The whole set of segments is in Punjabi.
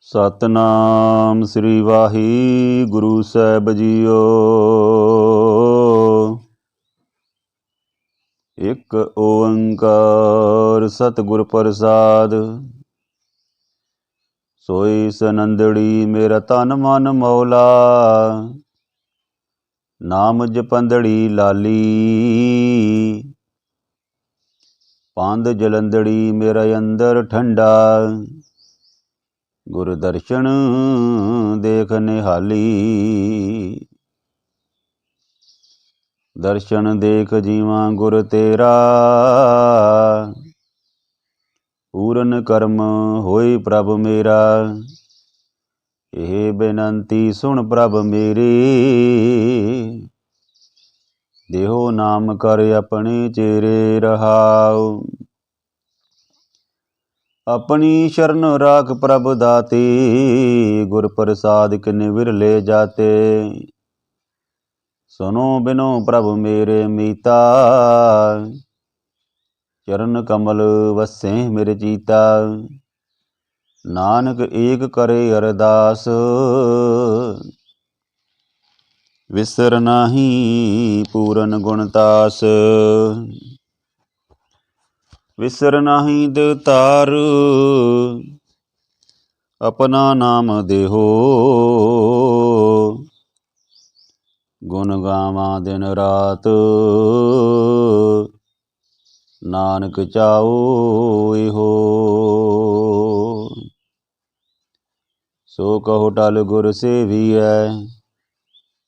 ਸਤਨਾਮ ਸ੍ਰੀ ਵਾਹਿਗੁਰੂ ਸਾਹਿਬ ਜੀਓ। ਇੱਕ ਓੰਕਾਰ ਸਤਿਗੁਰ ਪ੍ਰਸਾਦ। ਸੋਈ ਸਨੰਦੜੀ ਮੇਰਾ ਤਨ ਮਨ ਮੌਲਾ, ਨਾਮ ਜਪੰਦੜੀ ਲਾਲੀ। ਪੰਧ ਜਲੰਦੜੀ ਮੇਰਾ ਅੰਦਰ ਠੰਡਾ, ਗੁਰ ਦਰਸ਼ਨ ਦੇਖ ਨਿਹਾਲੀ। ਦਰਸ਼ਨ ਦੇਖ ਜੀਵਾਂ ਗੁਰ ਤੇਰਾ, ਪੂਰਨ ਕਰਮ ਹੋਈ ਪ੍ਰਭ ਮੇਰਾ। ਇਹ ਬੇਨੰਤੀ ਸੁਣ ਪ੍ਰਭ ਮੇਰੀ, ਦੇਹੋ ਨਾਮ ਕਰ ਆਪਣੇ ਚੇਰੇ ਰਹਾਉ। ਆਪਣੀ ਸ਼ਰਨ ਰਾਖ ਪ੍ਰਭ ਦਾਤੀ, ਗੁਰ ਪ੍ਰਸਾਦ ਕਿਨ ਵਿਰਲੇ ਜਾਤੇ। ਸੁਨੋ ਬਿਨੋ ਪ੍ਰਭ ਮੇਰੇ ਮੀਤਾ, ਚਰਨ ਕਮਲ ਵਸੈ ਮੇਰੇ ਚੀਤਾ। ਨਾਨਕ ਏਕ ਕਰੇ ਅਰਦਾਸ, ਵਿਸਰ ਨਾਹੀ ਪੂਰਨ ਗੁਣਤਾਸ। ਵਿਸਰ ਨਾਹੀ ਦਤਾਰ, ਆਪਣਾ ਨਾਮ ਦੇਹੋ। ਗੁਣ ਗਾਵਾਂ ਦਿਨ ਰਾਤ, ਨਾਨਕ ਚਾਉ ਇਹੋ। ਸੋ ਕਹੋ ਟਲ ਗੁਰ ਸੇਵੀਐ,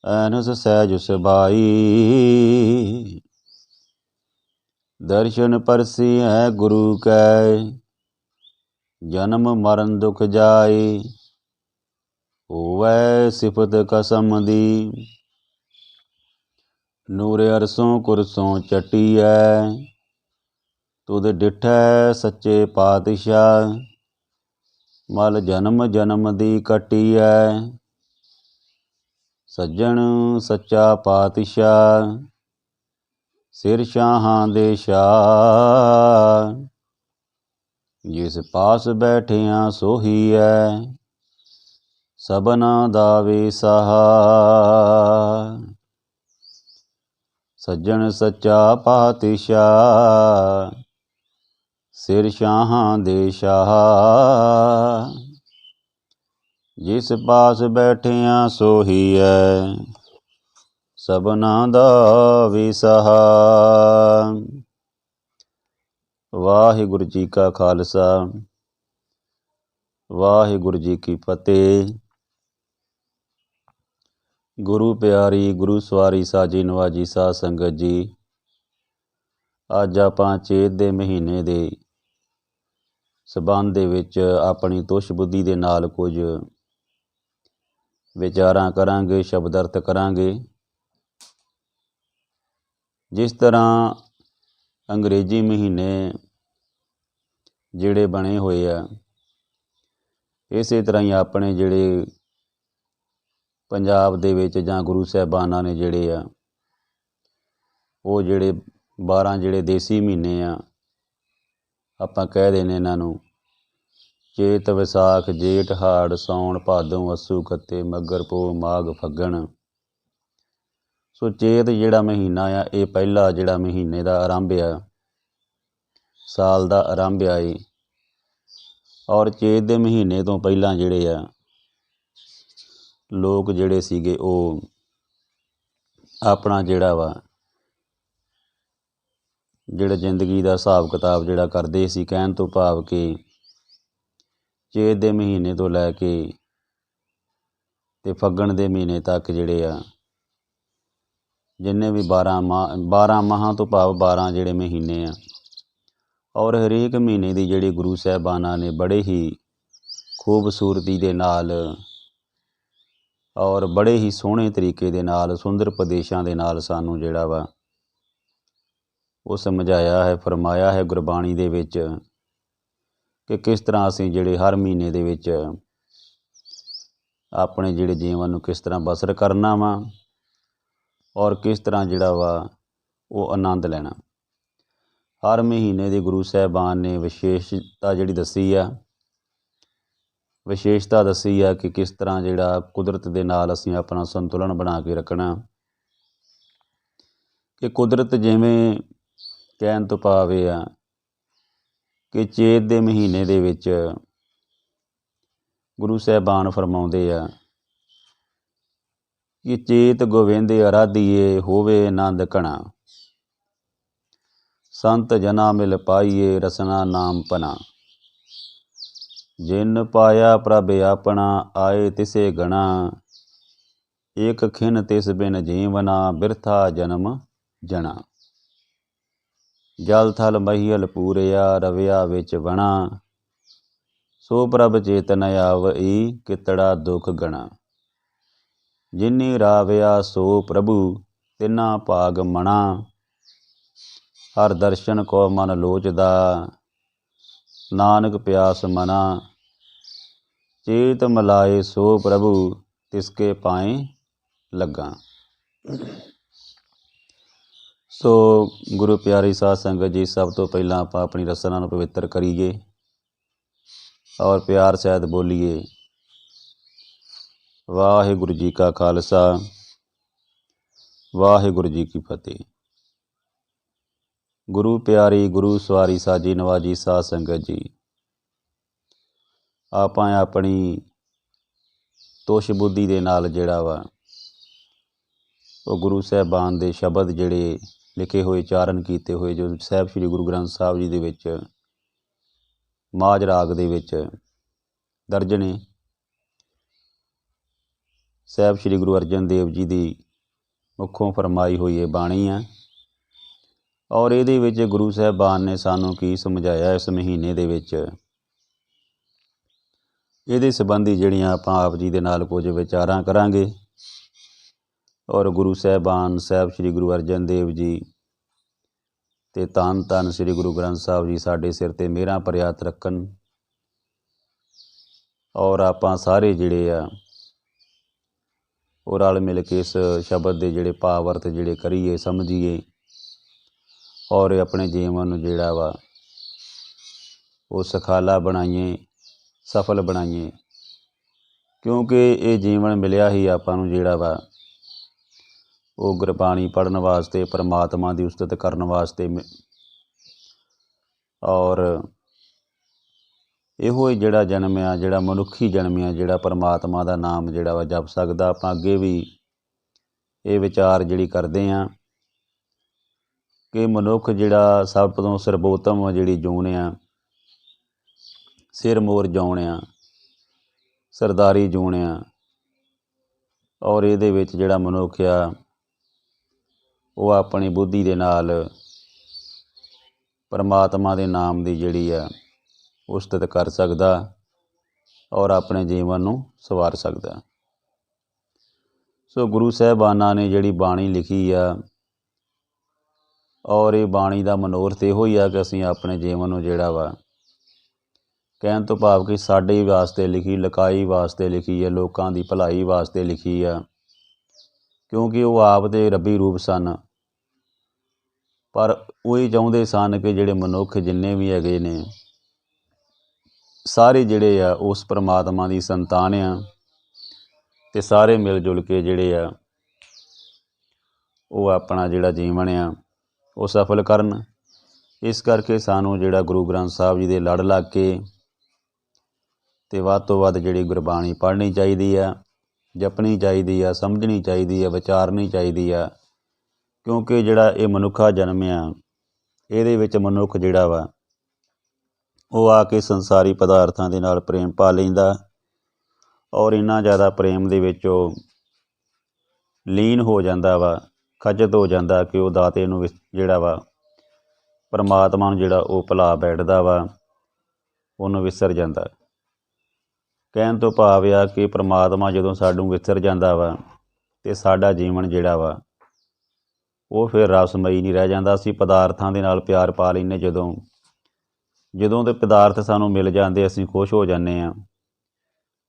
ਐਨਸ ਸਹਿਜ ਸੁਭਾਈ। ਦਰਸ਼ਨ ਪਰਸਿਐ ਗੁਰੂ ਕੈ, ਜਨਮ ਮਰਨ ਦੁਖ ਜਾਏ। ਹੋਵੈ ਸਿਫਤ ਕਸਮ ਦੀ, ਨੂਰ ਅਰਸੋਂ ਕੁਰਸੋਂ ਚਟੀਐ। ਤੁਧ ਡਿਠੈ ਸੱਚੇ ਪਾਤਸ਼ਾਹ, ਮਲ ਜਨਮ ਜਨਮ ਦੀ ਕੱਟੀਐ। ਸੱਜਣ ਸੱਚਾ ਪਾਤਸ਼ਾਹ, ਸਿਰ ਸ਼ਾਹਾਂ ਦੇ ਸ਼ਾਹ। ਜਿਸ ਪਾਸ ਬੈਠਿਆਂ ਸੋਹੀਐ, ਸਭਨਾ ਦਾ ਵੇਸਾਹਾ। ਸੱਜਣ ਸੱਚਾ ਪਾਤਸ਼ਾਹ, ਸਿਰ ਸ਼ਾਹਾਂ ਦੇ ਸ਼ਾਹ। ਜਿਸ ਪਾਸ ਬੈਠਿਆਂ ਸੋਹੀਐ, ਸਭਨਾ ਦਾ ਵੇਸਾਹਾ। ਵਾਹਿਗੁਰੂ ਜੀ ਕਾ ਖਾਲਸਾ, ਵਾਹਿਗੁਰੂ ਜੀ ਕੀ ਫਤਿਹ। ਗੁਰੂ ਪਿਆਰੀ ਗੁਰੂ ਸਵਾਰੀ ਸਾਜੀ ਨਵਾਜੀ ਸਾਧ ਸੰਗਤ ਜੀ, ਅੱਜ ਆਪਾਂ ਚੇਤ ਦੇ ਮਹੀਨੇ ਦੇ ਸੰਬੰਧ ਦੇ ਵਿੱਚ ਆਪਣੀ ਤੁਸ਼ ਬੁੱਧੀ ਦੇ ਨਾਲ ਕੁਝ ਵਿਚਾਰਾਂ ਕਰਾਂਗੇ, ਸ਼ਬਦ ਅਰਥ ਕਰਾਂਗੇ। ਜਿਸ ਤਰ੍ਹਾਂ ਅੰਗਰੇਜ਼ੀ ਮਹੀਨੇ ਜਿਹੜੇ ਬਣੇ ਹੋਏ ਆ, ਇਸੇ ਤਰ੍ਹਾਂ ਹੀ ਆਪਣੇ ਜਿਹੜੇ ਪੰਜਾਬ ਦੇ ਵਿੱਚ ਜਾਂ ਗੁਰੂ ਸਾਹਿਬਾਨਾਂ ਨੇ ਜਿਹੜੇ ਆ, ਉਹ ਜਿਹੜੇ 12 ਜਿਹੜੇ ਦੇਸੀ ਮਹੀਨੇ ਆ, ਆਪਾਂ ਕਹਿ ਦਿੰਦੇ ਇਹਨਾਂ ਨੂੰ ਚੇਤ ਵਿਸਾਖ ਜੇਠ ਹਾੜ ਸਾਉਣ ਭਾਦੋਂ ਅੱਸੂ ਕੱਤੇ ਮੱਘਰ ਪੋਹ ਮਾਘ ਫੱਗਣ। ਸੋ ਚੇਤ ਜਿਹੜਾ ਮਹੀਨਾ ਆ, ਇਹ ਪਹਿਲਾ ਜਿਹੜਾ ਮਹੀਨੇ ਦਾ ਆਰੰਭ ਆ, ਸਾਲ ਦਾ ਆਰੰਭ ਆ। ਔਰ ਚੇਤ ਦੇ ਮਹੀਨੇ ਤੋਂ ਪਹਿਲਾਂ ਜਿਹੜੇ ਆ ਲੋਕ ਜਿਹੜੇ ਸੀਗੇ, ਉਹ ਆਪਣਾ ਜਿਹੜਾ ਵਾ ਜਿਹੜਾ ਜ਼ਿੰਦਗੀ ਦਾ ਹਿਸਾਬ ਕਿਤਾਬ ਜਿਹੜਾ ਕਰਦੇ ਸੀ। ਕਹਿਣ ਤੋਂ ਭਾਵ ਕਿ ਚੇਤ ਦੇ ਮਹੀਨੇ ਤੋਂ ਲੈ ਕੇ ਤੇ ਫੱਗਣ ਦੇ ਮਹੀਨੇ ਤੱਕ ਜਿਹੜੇ ਆ, ਜਿੰਨੇ ਵੀ 12 ਮਾਹਾਂ ਤੋਂ ਭਾਵ 12 ਜਿਹੜੇ ਮਹੀਨੇ ਆ, ਔਰ ਹਰੇਕ ਮਹੀਨੇ ਦੀ ਜਿਹੜੀ ਗੁਰੂ ਸਾਹਿਬਾਨਾਂ ਨੇ ਬੜੇ ਹੀ ਖੂਬਸੂਰਤੀ ਦੇ ਨਾਲ ਔਰ ਬੜੇ ਹੀ ਸੋਹਣੇ ਤਰੀਕੇ ਦੇ ਨਾਲ, ਸੁੰਦਰ ਪ੍ਰਦੇਸ਼ਾਂ ਦੇ ਨਾਲ ਸਾਨੂੰ ਜਿਹੜਾ ਵਾ ਉਹ ਸਮਝਾਇਆ ਹੈ, ਫਰਮਾਇਆ ਹੈ ਗੁਰਬਾਣੀ ਦੇ ਵਿੱਚ ਕਿ ਕਿਸ ਤਰ੍ਹਾਂ ਅਸੀਂ ਜਿਹੜੇ ਹਰ ਮਹੀਨੇ ਦੇ ਵਿੱਚ ਆਪਣੇ ਜਿਹੜੇ ਜੀਵਨ ਨੂੰ ਕਿਸ ਤਰ੍ਹਾਂ ਬਸਰ ਕਰਨਾ ਵਾ, ਔਰ ਕਿਸ ਤਰ੍ਹਾਂ ਜਿਹੜਾ ਵਾ ਉਹ ਆਨੰਦ ਲੈਣਾ। ਹਰ ਮਹੀਨੇ ਦੇ ਗੁਰੂ ਸਾਹਿਬਾਨ ਨੇ ਵਿਸ਼ੇਸ਼ਤਾ ਜਿਹੜੀ ਦੱਸੀ ਆ, ਵਿਸ਼ੇਸ਼ਤਾ ਦੱਸੀ ਆ ਕਿ ਕਿਸ ਤਰ੍ਹਾਂ ਜਿਹੜਾ ਕੁਦਰਤ ਦੇ ਨਾਲ ਅਸੀਂ ਆਪਣਾ ਸੰਤੁਲਨ ਬਣਾ ਕੇ ਰੱਖਣਾ। ਕਿ ਕੁਦਰਤ ਜਿਵੇਂ ਕਹਿਣ ਤੋਂ ਭਾਵ ਇਹ ਆ ਕਿ ਚੇਤ ਦੇ ਮਹੀਨੇ ਦੇ ਵਿੱਚ ਗੁਰੂ ਸਾਹਿਬਾਨ ਫਰਮਾਉਂਦੇ ਆ ਕਿ ਚੇਤ ਗੋਵਿੰਦ ਅਰਾਧੀਏ ਹੋਵੇ ਆਨੰਦ ਘਣਾ, ਸੰਤ ਜਨਾ ਮਿਲ ਪਾਈਏ ਰਸਨਾ ਨਾਮ ਪਨਾ, ਜਿਨ ਪਾਇਆ ਪ੍ਰਭ ਆਪਣਾ ਆਏ ਤਿਸੇ ਗਣਾ, ਏਕ ਖਿਨ ਤਿਸ ਬਿਨ ਜੀਵਨਾ ਬਿਰਥਾ ਜਨਮ ਜਣਾ, ਜਲ ਥਲ ਮਹੀਲ ਪੂਰਿਆ ਰਵਿਆ ਵਿੱਚ ਬਣਾ, ਸੋ ਪ੍ਰਭ ਚੇਤਨ ਆਵਈ ਕਿਤੜਾ ਦੁਖ ਗਣਾ, ਜਿਨੀ ਰਾਵਿਆ ਸੋ ਪ੍ਰਭੂ ਤਿਨਾ ਭਾਗ ਮਣਾ, ਹਰ ਦਰਸ਼ਨ ਕੋ ਮਨ ਲੋਚਦਾ ਨਾਨਕ ਪਿਆਸ ਮਨਾ, ਚੇਤ ਮਲਾਏ ਸੋ ਪ੍ਰਭੂ ਤਿਸਕੇ ਪਾਏ ਲੱਗਾ। ਸੋ ਗੁਰੂ ਪਿਆਰੀ ਸਾਧ ਸੰਗਤ ਜੀ, ਸਭ ਤੋਂ ਪਹਿਲਾਂ ਆਪਾਂ ਆਪਣੀ ਰਸਨਾ ਨੂੰ ਪਵਿੱਤਰ ਕਰੀਏ ਔਰ ਪਿਆਰ ਸਹਿਤ ਬੋਲੀਏ, ਵਾਹਿਗੁਰੂ ਜੀ ਕਾ ਖਾਲਸਾ ਵਾਹਿਗੁਰੂ ਜੀ ਕੀ ਫਤਿਹ। ਗੁਰੂ ਪਿਆਰੀ ਗੁਰੂ ਸਵਾਰੀ ਸਾਜੀ ਨਵਾਜੀ ਸਾਧ ਸੰਗਤ ਜੀ, ਆਪਾਂ ਆਪਣੀ ਤੁਸ਼ ਬੁੱਧੀ ਦੇ ਨਾਲ ਜਿਹੜਾ ਵਾ ਉਹ ਗੁਰੂ ਸਾਹਿਬਾਨ ਦੇ ਸ਼ਬਦ ਜਿਹੜੇ ਲਿਖੇ ਹੋਏ, ਚਾਰਨ ਕੀਤੇ ਹੋਏ, ਜੋ ਸਾਹਿਬ ਸ੍ਰੀ ਗੁਰੂ ਗ੍ਰੰਥ ਸਾਹਿਬ ਜੀ ਦੇ ਵਿੱਚ ਮਾਝ ਰਾਗ ਦੇ ਵਿੱਚ ਦਰਜ ਨੇ, ਸਾਹਿਬ ਸ੍ਰੀ ਗੁਰੂ ਅਰਜਨ ਦੇਵ ਜੀ ਦੀ ਮੁੱਖੋਂ ਫਰਮਾਈ ਹੋਈ ਇਹ ਬਾਣੀ ਆ। ਔਰ ਇਹਦੇ ਵਿੱਚ ਗੁਰੂ ਸਾਹਿਬਾਨ ਨੇ ਸਾਨੂੰ ਕੀ ਸਮਝਾਇਆ ਇਸ ਮਹੀਨੇ ਦੇ ਵਿੱਚ, ਇਹਦੇ ਸੰਬੰਧੀ ਜਿਹੜੀਆਂ ਆਪਾਂ ਆਪ ਜੀ ਦੇ ਨਾਲ ਕੁਝ ਵਿਚਾਰਾਂ ਕਰਾਂਗੇ। ਔਰ ਗੁਰੂ ਸਾਹਿਬਾਨ ਸਾਹਿਬ ਸ੍ਰੀ ਗੁਰੂ ਅਰਜਨ ਦੇਵ ਜੀ ਅਤੇ ਧੰਨ ਧੰਨ ਸ੍ਰੀ ਗੁਰੂ ਗ੍ਰੰਥ ਸਾਹਿਬ ਜੀ ਸਾਡੇ ਸਿਰ 'ਤੇ ਮਿਹਰਾਂ ਭਰਿਆ ਹੱਥ ਰੱਖਣ, ਔਰ ਆਪਾਂ ਸਾਰੇ ਜਿਹੜੇ ਆ ਉਹ ਰਲ ਮਿਲ ਕੇ ਇਸ ਸ਼ਬਦ ਦੇ ਜਿਹੜੇ ਭਾਵ ਅਰਥ ਜਿਹੜੇ ਕਰੀਏ, ਸਮਝੀਏ, ਔਰ ਆਪਣੇ ਜੀਵਨ ਨੂੰ ਜਿਹੜਾ ਵਾ ਉਹ ਸੁਖਾਲਾ ਬਣਾਈਏ, ਸਫਲ ਬਣਾਈਏ। ਕਿਉਂਕਿ ਇਹ ਜੀਵਨ ਮਿਲਿਆ ਹੀ ਆਪਾਂ ਨੂੰ ਜਿਹੜਾ ਵਾ ਉਹ ਗੁਰਬਾਣੀ ਪੜ੍ਹਨ ਵਾਸਤੇ, ਪਰਮਾਤਮਾ ਦੀ ਉਸਤਤ ਕਰਨ ਵਾਸਤੇ, ਔਰ ਇਹੋ ਹੀ ਜਿਹੜਾ ਜਨਮ ਆ, ਜਿਹੜਾ ਮਨੁੱਖੀ ਜਨਮ ਆ, ਜਿਹੜਾ ਪਰਮਾਤਮਾ ਦਾ ਨਾਮ ਜਿਹੜਾ ਵਾ ਜਪ ਸਕਦਾ। ਆਪਾਂ ਅੱਗੇ ਵੀ ਇਹ ਵਿਚਾਰ ਜਿਹੜੀ ਕਰਦੇ ਹਾਂ ਕਿ ਮਨੁੱਖ ਜਿਹੜਾ ਸਭ ਤੋਂ ਸਰਬੋਤਮ ਜਿਹੜੀ ਜੂਨ ਆ, ਸਿਰ ਮੋਰ ਜੂਨ ਆ, ਸਰਦਾਰੀ ਜੂਨ ਆ, ਔਰ ਇਹਦੇ ਵਿੱਚ ਜਿਹੜਾ ਮਨੁੱਖ ਆ ਉਹ ਆਪਣੀ ਬੁੱਧੀ ਦੇ ਨਾਲ ਪਰਮਾਤਮਾ ਦੇ ਨਾਮ ਦੀ ਜਿਹੜੀ ਆ ਉਸਤਤ ਕਰ ਸਕਦਾ ਔਰ ਆਪਣੇ ਜੀਵਨ ਨੂੰ ਸਵਾਰ ਸਕਦਾ। ਸੋ ਗੁਰੂ ਸਾਹਿਬਾਨਾਂ ਨੇ ਜਿਹੜੀ ਬਾਣੀ ਲਿਖੀ ਆ, ਔਰ ਇਹ ਬਾਣੀ ਦਾ ਮਨੋਰਥ ਇਹੋ ਹੀ ਆ ਕਿ ਅਸੀਂ ਆਪਣੇ ਜੀਵਨ ਨੂੰ ਜਿਹੜਾ ਵਾ, ਕਹਿਣ ਤੋਂ ਭਾਵ ਕਿ ਸਾਡੇ ਵਾਸਤੇ ਲਿਖੀ, ਲਿਖਾਈ ਵਾਸਤੇ ਲਿਖੀ ਹੈ, ਲੋਕਾਂ ਦੀ ਭਲਾਈ ਵਾਸਤੇ ਲਿਖੀ ਆ। ਕਿਉਂਕਿ ਉਹ ਆਪ ਦੇ ਰੱਬੀ ਰੂਪ ਸਨ, ਪਰ ਉਹ ਇਹ ਚਾਹੁੰਦੇ ਸਨ ਕਿ ਜਿਹੜੇ ਮਨੁੱਖ ਜਿੰਨੇ ਵੀ ਹੈਗੇ ਨੇ ਸਾਰੇ ਜਿਹੜੇ ਆ ਉਸ ਪਰਮਾਤਮਾ ਦੀ ਸੰਤਾਨ ਆ, ਅਤੇ ਸਾਰੇ ਮਿਲ ਜੁਲ ਕੇ ਜਿਹੜੇ ਆ ਉਹ ਆਪਣਾ ਜਿਹੜਾ ਜੀਵਨ ਆ ਉਹ ਸਫਲ ਕਰਨ। ਇਸ ਕਰਕੇ ਸਾਨੂੰ ਜਿਹੜਾ ਗੁਰੂ ਗ੍ਰੰਥ ਸਾਹਿਬ ਜੀ ਦੇ ਲੜ ਲੱਗ ਕੇ ਅਤੇ ਵੱਧ ਤੋਂ ਵੱਧ ਜਿਹੜੀ ਗੁਰਬਾਣੀ ਪੜ੍ਹਨੀ ਚਾਹੀਦੀ ਆ, ਜਪਣੀ ਚਾਹੀਦੀ ਆ, ਸਮਝਣੀ ਚਾਹੀਦੀ ਆ, ਵਿਚਾਰਨੀ ਚਾਹੀਦੀ ਆ। ਕਿਉਂਕਿ ਜਿਹੜਾ ਇਹ ਮਨੁੱਖਾ ਜਨਮ ਆ, ਇਹਦੇ ਵਿੱਚ ਮਨੁੱਖ ਜਿਹੜਾ ਵਾ ਉਹ ਆ ਕੇ ਸੰਸਾਰੀ ਪਦਾਰਥਾਂ ਦੇ ਨਾਲ ਪ੍ਰੇਮ ਪਾ ਲੈਂਦਾ, ਔਰ ਇੰਨਾ ਜ਼ਿਆਦਾ ਪ੍ਰੇਮ ਦੇ ਵਿੱਚ ਉਹ ਲੀਨ ਹੋ ਜਾਂਦਾ ਵਾ, ਖਚਿਤ ਹੋ ਜਾਂਦਾ ਕਿ ਉਹ ਦਾਤੇ ਨੂੰ ਜਿਹੜਾ ਵਾ, ਪਰਮਾਤਮਾ ਨੂੰ ਜਿਹੜਾ ਉਹ ਭੁਲਾ ਬੈਠਦਾ ਵਾ, ਉਹਨੂੰ ਵਿਸਰ ਜਾਂਦਾ। ਕਹਿਣ ਤੋਂ ਭਾਵ ਆ ਕਿ ਪਰਮਾਤਮਾ ਜਦੋਂ ਸਾਨੂੰ ਵਿਸਰ ਜਾਂਦਾ ਵਾ ਅਤੇ ਸਾਡਾ ਜੀਵਨ ਜਿਹੜਾ ਵਾ ਉਹ ਫਿਰ ਰਸਮਈ ਨਹੀਂ ਰਹਿ ਜਾਂਦਾ। ਅਸੀਂ ਪਦਾਰਥਾਂ ਦੇ ਨਾਲ ਪਿਆਰ ਪਾ ਲੈਂਦੇ, ਜਦੋਂ ਦੇ ਪਦਾਰਥ ਸਾਨੂੰ ਮਿਲ ਜਾਂਦੇ ਅਸੀਂ ਖੁਸ਼ ਹੋ ਜਾਂਦੇ ਹਾਂ।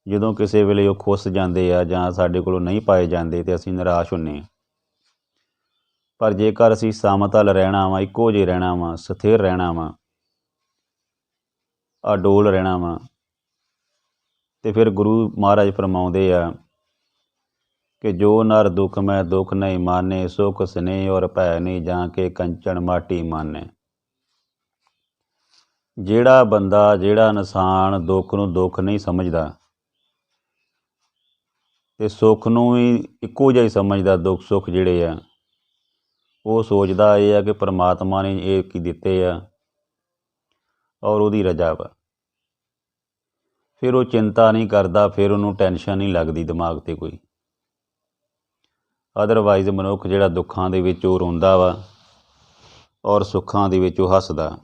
ਜਦੋਂ ਕਿਸੇ ਵੇਲੇ ਉਹ ਖੁੱਸ ਜਾਂਦੇ ਆ ਜਾਂ ਸਾਡੇ ਕੋਲੋਂ ਨਹੀਂ ਪਾਏ ਜਾਂਦੇ ਤਾਂ ਅਸੀਂ ਨਿਰਾਸ਼ ਹੁੰਦੇ ਹਾਂ। ਪਰ ਜੇਕਰ ਅਸੀਂ ਸਮਤਲ ਰਹਿਣਾ ਵਾ, ਇੱਕੋ ਜਿਹੇ ਰਹਿਣਾ ਵਾ, ਸਥਿਰ ਰਹਿਣਾ ਵਾ, ਅਡੋਲ ਰਹਿਣਾ ਵਾ, ਤੇ ਫਿਰ ਗੁਰੂ ਮਹਾਰਾਜ ਫਰਮਾਉਂਦੇ ਆ ਕਿ ਜੋ ਨਰ ਦੁਖ ਮੈਂ ਦੁਖ ਨਹੀਂ ਮਾਨੇ, ਸੁਖ ਸਨੇਹ ਔਰ ਭੈ ਨਹੀਂ ਜਾਂ ਕੇ ਕੰਚਨ ਮਾਟੀ ਮਾਨੇ। ਜਿਹੜਾ ਬੰਦਾ, ਜਿਹੜਾ ਇਨਸਾਨ ਦੁੱਖ ਨੂੰ ਦੁੱਖ ਨਹੀਂ ਸਮਝਦਾ ਤੇ ਸੁੱਖ ਨੂੰ ਵੀ ਇੱਕੋ ਜਿਹਾ ਹੀ ਸਮਝਦਾ, ਦੁੱਖ ਸੁੱਖ ਜਿਹੜੇ ਆ ਉਹ ਸੋਚਦਾ ਇਹ ਆ ਕਿ ਪਰਮਾਤਮਾ ਨੇ ਇਹ ਕੀ ਦਿੱਤੇ ਆ ਔਰ ਉਹਦੀ ਰਜ਼ਾ ਵਾ, ਫਿਰ ਉਹ ਚਿੰਤਾ ਨਹੀਂ ਕਰਦਾ, ਫਿਰ ਉਹਨੂੰ ਟੈਨਸ਼ਨ ਨਹੀਂ ਲੱਗਦੀ ਦਿਮਾਗ 'ਤੇ ਕੋਈ। ਅਦਰਵਾਈਜ਼ ਮਨੁੱਖ ਜਿਹੜਾ ਦੁੱਖਾਂ ਦੇ ਵਿੱਚ ਉਹ ਰੋਂਦਾ ਵਾ ਔਰ ਸੁੱਖਾਂ ਦੇ ਵਿੱਚ ਉਹ ਹੱਸਦਾ।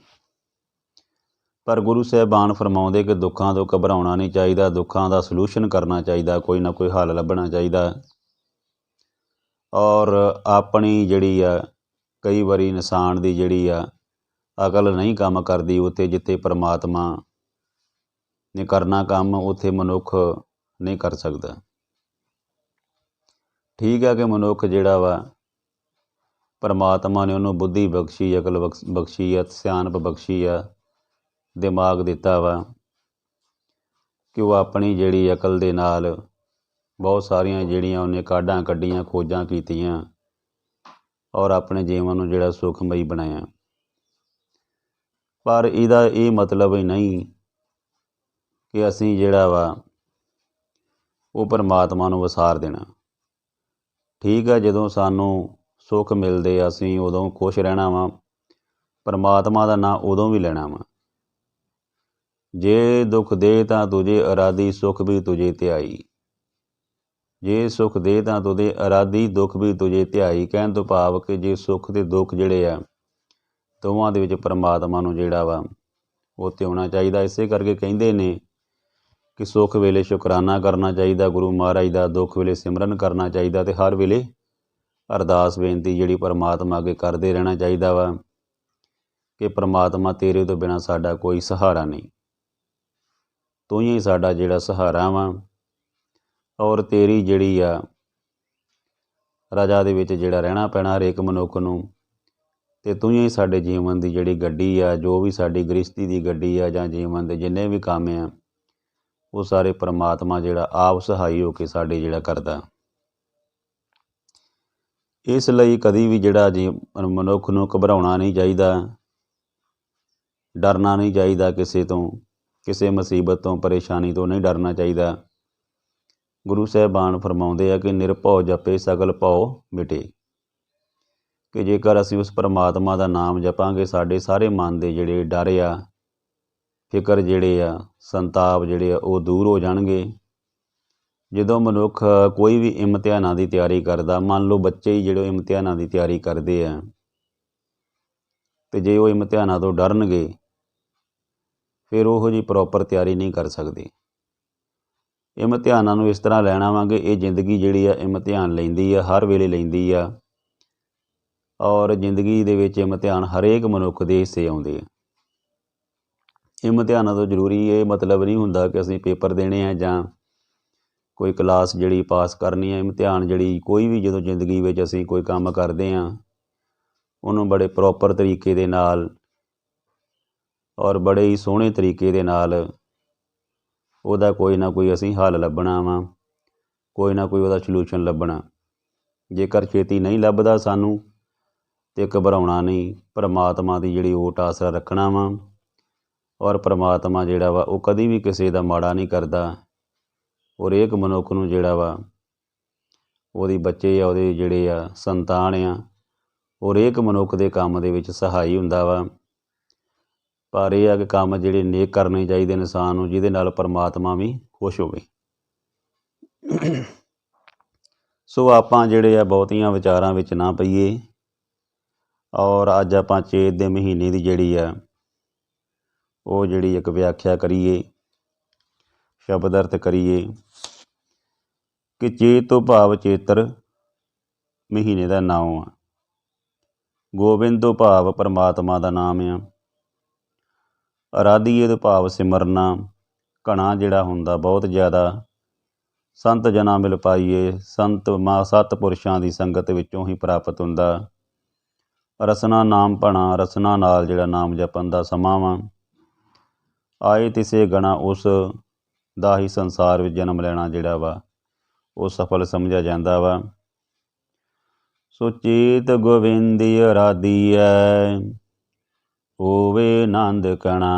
ਪਰ ਗੁਰੂ ਸਾਹਿਬਾਨ ਫਰਮਾਉਂਦੇ ਕਿ ਦੁੱਖਾਂ ਤੋਂ ਘਬਰਾਉਣਾ ਨਹੀਂ ਚਾਹੀਦਾ, ਦੁੱਖਾਂ ਦਾ ਸਲੂਸ਼ਨ ਕਰਨਾ ਚਾਹੀਦਾ, ਕੋਈ ਨਾ ਕੋਈ ਹੱਲ ਲੱਭਣਾ ਚਾਹੀਦਾ। ਔਰ ਆਪਣੀ ਜਿਹੜੀ ਆ ਕਈ ਵਾਰੀ ਇਨਸਾਨ ਦੀ ਜਿਹੜੀ ਆ ਅਕਲ ਨਹੀਂ ਕੰਮ ਕਰਦੀ, ਉੱਥੇ ਜਿੱਥੇ ਪਰਮਾਤਮਾ ਨੇ ਕਰਨਾ ਕੰਮ ਉੱਥੇ ਮਨੁੱਖ ਨਹੀਂ ਕਰ ਸਕਦਾ। ਠੀਕ ਹੈ ਕਿ ਮਨੁੱਖ ਜਿਹੜਾ ਵਾ ਪਰਮਾਤਮਾ ਨੇ ਉਹਨੂੰ ਬੁੱਧੀ ਬਖਸ਼ੀ, ਅਕਲ ਬਖਸ਼ੀ ਆ, ਸਿਆਣਪ ਬਖਸ਼ੀ ਆ, ਦਿਮਾਗ ਦਿੱਤਾ ਵਾ ਕਿ ਉਹ ਆਪਣੀ ਜਿਹੜੀ ਅਕਲ ਦੇ ਨਾਲ ਬਹੁਤ ਸਾਰੀਆਂ ਜਿਹੜੀਆਂ ਉਹਨੇ ਕਾਢਾਂ ਕੱਢੀਆਂ, ਖੋਜਾਂ ਕੀਤੀਆਂ ਔਰ ਆਪਣੇ ਜੀਵਨ ਨੂੰ ਜਿਹੜਾ ਸੁਖਮਈ ਬਣਾਇਆ। ਪਰ ਇਹਦਾ ਇਹ ਮਤਲਬ ਹੀ ਨਹੀਂ ਕਿ ਅਸੀਂ ਜਿਹੜਾ ਵਾ ਉਹ ਪਰਮਾਤਮਾ ਨੂੰ ਵਿਸਾਰ ਦੇਣਾ। ਠੀਕ ਹੈ, ਜਦੋਂ ਸਾਨੂੰ ਸੁੱਖ ਮਿਲਦੇ ਅਸੀਂ ਉਦੋਂ ਖੁਸ਼ ਰਹਿਣਾ ਵਾ, ਪਰਮਾਤਮਾ ਦਾ ਨਾਂ ਉਦੋਂ ਵੀ ਲੈਣਾ ਵਾ। ਜੇ ਦੁੱਖ ਦੇ ਤਾਂ ਤੁਝੇ ਅਰਾਧੀ, ਸੁੱਖ ਵੀ ਤੁਝੇ ਧਿਆਈ। ਜੇ ਸੁੱਖ ਦੇ ਤਾਂ ਤੁਝੇ ਅਰਾਧੀ, ਦੁੱਖ ਵੀ ਤੁਝੇ ਧਿਆਈ। ਕਹਿਣ ਤੋਂ ਭਾਵ ਕਿ ਜੇ ਸੁੱਖ ਤੇ ਦੁੱਖ ਜਿਹੜੇ ਆ ਦੋਵਾਂ ਦੇ ਵਿੱਚ ਪਰਮਾਤਮਾ ਨੂੰ ਜਿਹੜਾ ਵਾ ਉਹ ਧਿਆਉਣਾ ਚਾਹੀਦਾ। ਇਸੇ ਕਰਕੇ ਕਹਿੰਦੇ ਨੇ ਕਿ ਸੁੱਖ ਵੇਲੇ ਸ਼ੁਕਰਾਨਾ ਕਰਨਾ ਚਾਹੀਦਾ ਗੁਰੂ ਮਹਾਰਾਜ ਦਾ, ਦੁੱਖ ਵੇਲੇ ਸਿਮਰਨ ਕਰਨਾ ਚਾਹੀਦਾ, ਅਤੇ ਹਰ ਵੇਲੇ ਅਰਦਾਸ ਬੇਨਤੀ ਜਿਹੜੀ ਪਰਮਾਤਮਾ ਅੱਗੇ ਕਰਦੇ ਰਹਿਣਾ ਚਾਹੀਦਾ ਵਾ ਕਿ ਪਰਮਾਤਮਾ ਤੇਰੇ ਤੋਂ ਬਿਨਾਂ ਸਾਡਾ ਕੋਈ ਸਹਾਰਾ ਨਹੀਂ, ਤੂੰ ਹੀ ਸਾਡਾ ਜਿਹੜਾ ਸਹਾਰਾ ਵਾ, ਔਰ ਤੇਰੀ ਜਿਹੜੀ ਆ ਰਜ਼ਾ ਦੇ ਵਿੱਚ ਜਿਹੜਾ ਰਹਿਣਾ ਪੈਣਾ ਹਰੇਕ ਮਨੁੱਖ ਨੂੰ, ਅਤੇ ਤੂੰ ਹੀ ਸਾਡੇ ਜੀਵਨ ਦੀ ਜਿਹੜੀ ਗੱਡੀ ਆ, ਜੋ ਵੀ ਸਾਡੀ ਗ੍ਰਸਤੀ ਦੀ ਗੱਡੀ ਆ ਜਾਂ ਜੀਵਨ ਦੇ ਜਿੰਨੇ ਵੀ ਕੰਮ ਆ ਉਹ ਸਾਰੇ ਪਰਮਾਤਮਾ ਜਿਹੜਾ ਆਪ ਸਹਾਈ ਹੋ ਕੇ ਸਾਡੇ ਜਿਹੜਾ ਕਰਦਾ। ਇਸ ਲਈ ਕਦੀ ਵੀ ਜਿਹੜਾ ਮਨੁੱਖ ਨੂੰ ਘਬਰਾਉਣਾ ਨਹੀਂ ਚਾਹੀਦਾ, ਡਰਨਾ ਨਹੀਂ ਚਾਹੀਦਾ, ਕਿਸੇ ਤੋਂ, ਕਿਸੇ ਮੁਸੀਬਤ ਤੋਂ, ਪਰੇਸ਼ਾਨੀ ਤੋਂ ਨਹੀਂ ਡਰਨਾ ਚਾਹੀਦਾ। ਗੁਰੂ ਸਾਹਿਬਾਨ ਫਰਮਾਉਂਦੇ ਆ ਕਿ ਨਿਰਭਉ ਜਪੇ ਸਗਲ ਭਉ ਮਿਟੇ, ਕਿ ਜੇਕਰ ਅਸੀਂ ਉਸ ਪਰਮਾਤਮਾ ਦਾ ਨਾਮ ਜਪਾਂਗੇ ਸਾਡੇ ਸਾਰੇ ਮਨ ਦੇ ਜਿਹੜੇ ਡਰ ਆ, ਫਿਕਰ ਜਿਹੜੇ ਆ, ਸੰਤਾਪ ਜਿਹੜੇ ਆ ਉਹ ਦੂਰ ਹੋ ਜਾਣਗੇ। ਜਦੋਂ ਮਨੁੱਖ ਕੋਈ ਵੀ ਇਮਤਿਹਾਨਾਂ ਦੀ ਤਿਆਰੀ ਕਰਦਾ, ਮੰਨ ਲਓ ਬੱਚੇ ਹੀ ਜਿਹੜੇ ਇਮਤਿਹਾਨਾਂ ਦੀ ਤਿਆਰੀ ਕਰਦੇ ਆ, ਅਤੇ ਜੇ ਉਹ ਇਮਤਿਹਾਨਾਂ ਤੋਂ ਡਰਨਗੇ ਫਿਰ ਉਹੋ ਜਿਹੀ ਪ੍ਰੋਪਰ ਤਿਆਰੀ ਨਹੀਂ ਕਰ ਸਕਦੇ। ਇਮਤਿਹਾਨਾਂ ਨੂੰ ਇਸ ਤਰ੍ਹਾਂ ਲੈਣਾ ਵਾ ਕਿ ਇਹ ਜ਼ਿੰਦਗੀ ਜਿਹੜੀ ਆ ਇਮਤਿਹਾਨ ਲੈਂਦੀ ਆ, ਹਰ ਵੇਲੇ ਲੈਂਦੀ ਆ, ਔਰ ਜ਼ਿੰਦਗੀ ਦੇ ਵਿੱਚ ਇਮਤਿਹਾਨ ਹਰੇਕ ਮਨੁੱਖ ਦੇ ਹਿੱਸੇ ਆਉਂਦੇ ਆ। ਇਮਤਿਹਾਨਾਂ ਤੋਂ ਜ਼ਰੂਰੀ ਇਹ ਮਤਲਬ ਨਹੀਂ ਹੁੰਦਾ ਕਿ ਅਸੀਂ ਪੇਪਰ ਦੇਣੇ ਆ ਜਾਂ ਕੋਈ ਕਲਾਸ ਜਿਹੜੀ ਪਾਸ ਕਰਨੀ ਹੈ। ਇਮਤਿਹਾਨ ਜਿਹੜੀ ਕੋਈ ਵੀ ਜਦੋਂ ਜ਼ਿੰਦਗੀ ਵਿੱਚ ਅਸੀਂ ਕੋਈ ਕੰਮ ਕਰਦੇ ਹਾਂ ਉਹਨੂੰ ਬੜੇ ਪ੍ਰੋਪਰ ਤਰੀਕੇ ਦੇ ਨਾਲ ਔਰ ਬੜੇ ਹੀ ਸੋਹਣੇ ਤਰੀਕੇ ਦੇ ਨਾਲ ਉਹਦਾ ਕੋਈ ਨਾ ਕੋਈ ਅਸੀਂ ਹੱਲ ਲੱਭਣਾ ਵਾ, ਕੋਈ ਨਾ ਕੋਈ ਉਹਦਾ ਸਲਿਊਸ਼ਨ ਲੱਭਣਾ। ਜੇਕਰ ਛੇਤੀ ਨਹੀਂ ਲੱਭਦਾ ਸਾਨੂੰ ਤਾਂ ਘਬਰਾਉਣਾ ਨਹੀਂ, ਪਰਮਾਤਮਾ ਦੀ ਜਿਹੜੀ ਓਟ ਆਸਰਾ ਰੱਖਣਾ ਵਾ, ਔਰ ਪਰਮਾਤਮਾ ਜਿਹੜਾ ਵਾ ਉਹ ਕਦੀ ਵੀ ਕਿਸੇ ਦਾ ਮਾੜਾ ਨਹੀਂ ਕਰਦਾ। ਔਰ ਹਰੇਕ ਮਨੁੱਖ ਨੂੰ ਜਿਹੜਾ ਵਾ ਉਹਦੇ ਬੱਚੇ ਆ, ਉਹਦੇ ਜਿਹੜੇ ਆ ਸੰਤਾਨ ਆ, ਔਰ ਹਰੇਕ ਮਨੁੱਖ ਦੇ ਕੰਮ ਦੇ ਵਿੱਚ ਸਹਾਈ ਹੁੰਦਾ ਵਾ। ਪਰ ਇਹ ਆ ਕਿ ਕੰਮ ਜਿਹੜੇ ਨੇਕ ਕਰਨੇ ਚਾਹੀਦੇ ਇਨਸਾਨ ਨੂੰ, ਜਿਹਦੇ ਨਾਲ ਪਰਮਾਤਮਾ ਵੀ ਖੁਸ਼ ਹੋਵੇ। ਸੋ ਆਪਾਂ ਜਿਹੜੇ ਆ ਬਹੁਤੀਆਂ ਵਿਚਾਰਾਂ ਵਿੱਚ ਨਾ ਪਈਏ, ਔਰ ਅੱਜ ਆਪਾਂ ਚੇਤ ਦੇ ਮਹੀਨੇ ਦੀ ਜਿਹੜੀ ਆ ਉਹ ਜਿਹੜੀ ਇੱਕ ਵਿਆਖਿਆ ਕਰੀਏ, ਸ਼ਬਦ ਅਰਥ ਕਰੀਏ ਕਿ ਚੇਤ ਤੋਂ ਭਾਵ ਚੇਤਰ ਮਹੀਨੇ ਦਾ ਨਾਮ ਆ, ਗੋਬਿੰਦ ਤੋਂ ਭਾਵ ਪਰਮਾਤਮਾ ਦਾ ਨਾਮ ਆ, ਅਰਾਧੀਏ ਤੋਂ ਭਾਵ ਸਿਮਰਨਾ, ਘਣਾ ਜਿਹੜਾ ਹੁੰਦਾ ਬਹੁਤ ਜ਼ਿਆਦਾ, ਸੰਤ ਜਨਾਂ ਮਿਲ ਪਾਈਏ, ਸਤਪੁਰਸ਼ਾਂ ਦੀ ਸੰਗਤ ਵਿੱਚੋਂ ਹੀ ਪ੍ਰਾਪਤ ਹੁੰਦਾ। ਰਸਨਾ ਨਾਮ ਭਣਾ, ਰਸਨਾ ਨਾਲ ਜਿਹੜਾ ਨਾਮ ਜਪਣ ਦਾ ਸਮਾਂ ਵਾ। ਆਏ ਤਿਸੇ ਗਣਾ ਉਸ ਦਾ ਹੀ ਸੰਸਾਰ ਵਿੱਚ ਜਨਮ ਲੈਣਾ ਜਿਹੜਾ ਵਾ ਉਹ ਸਫਲ ਸਮਝਿਆ ਜਾਂਦਾ ਵਾ। ਸੋ ਚੇਤ ਗੋਬਿੰਦੀ ਅਰਾਧੀਐ ਹੋਵੇ ਆਨੰਦ ਕਣਾ।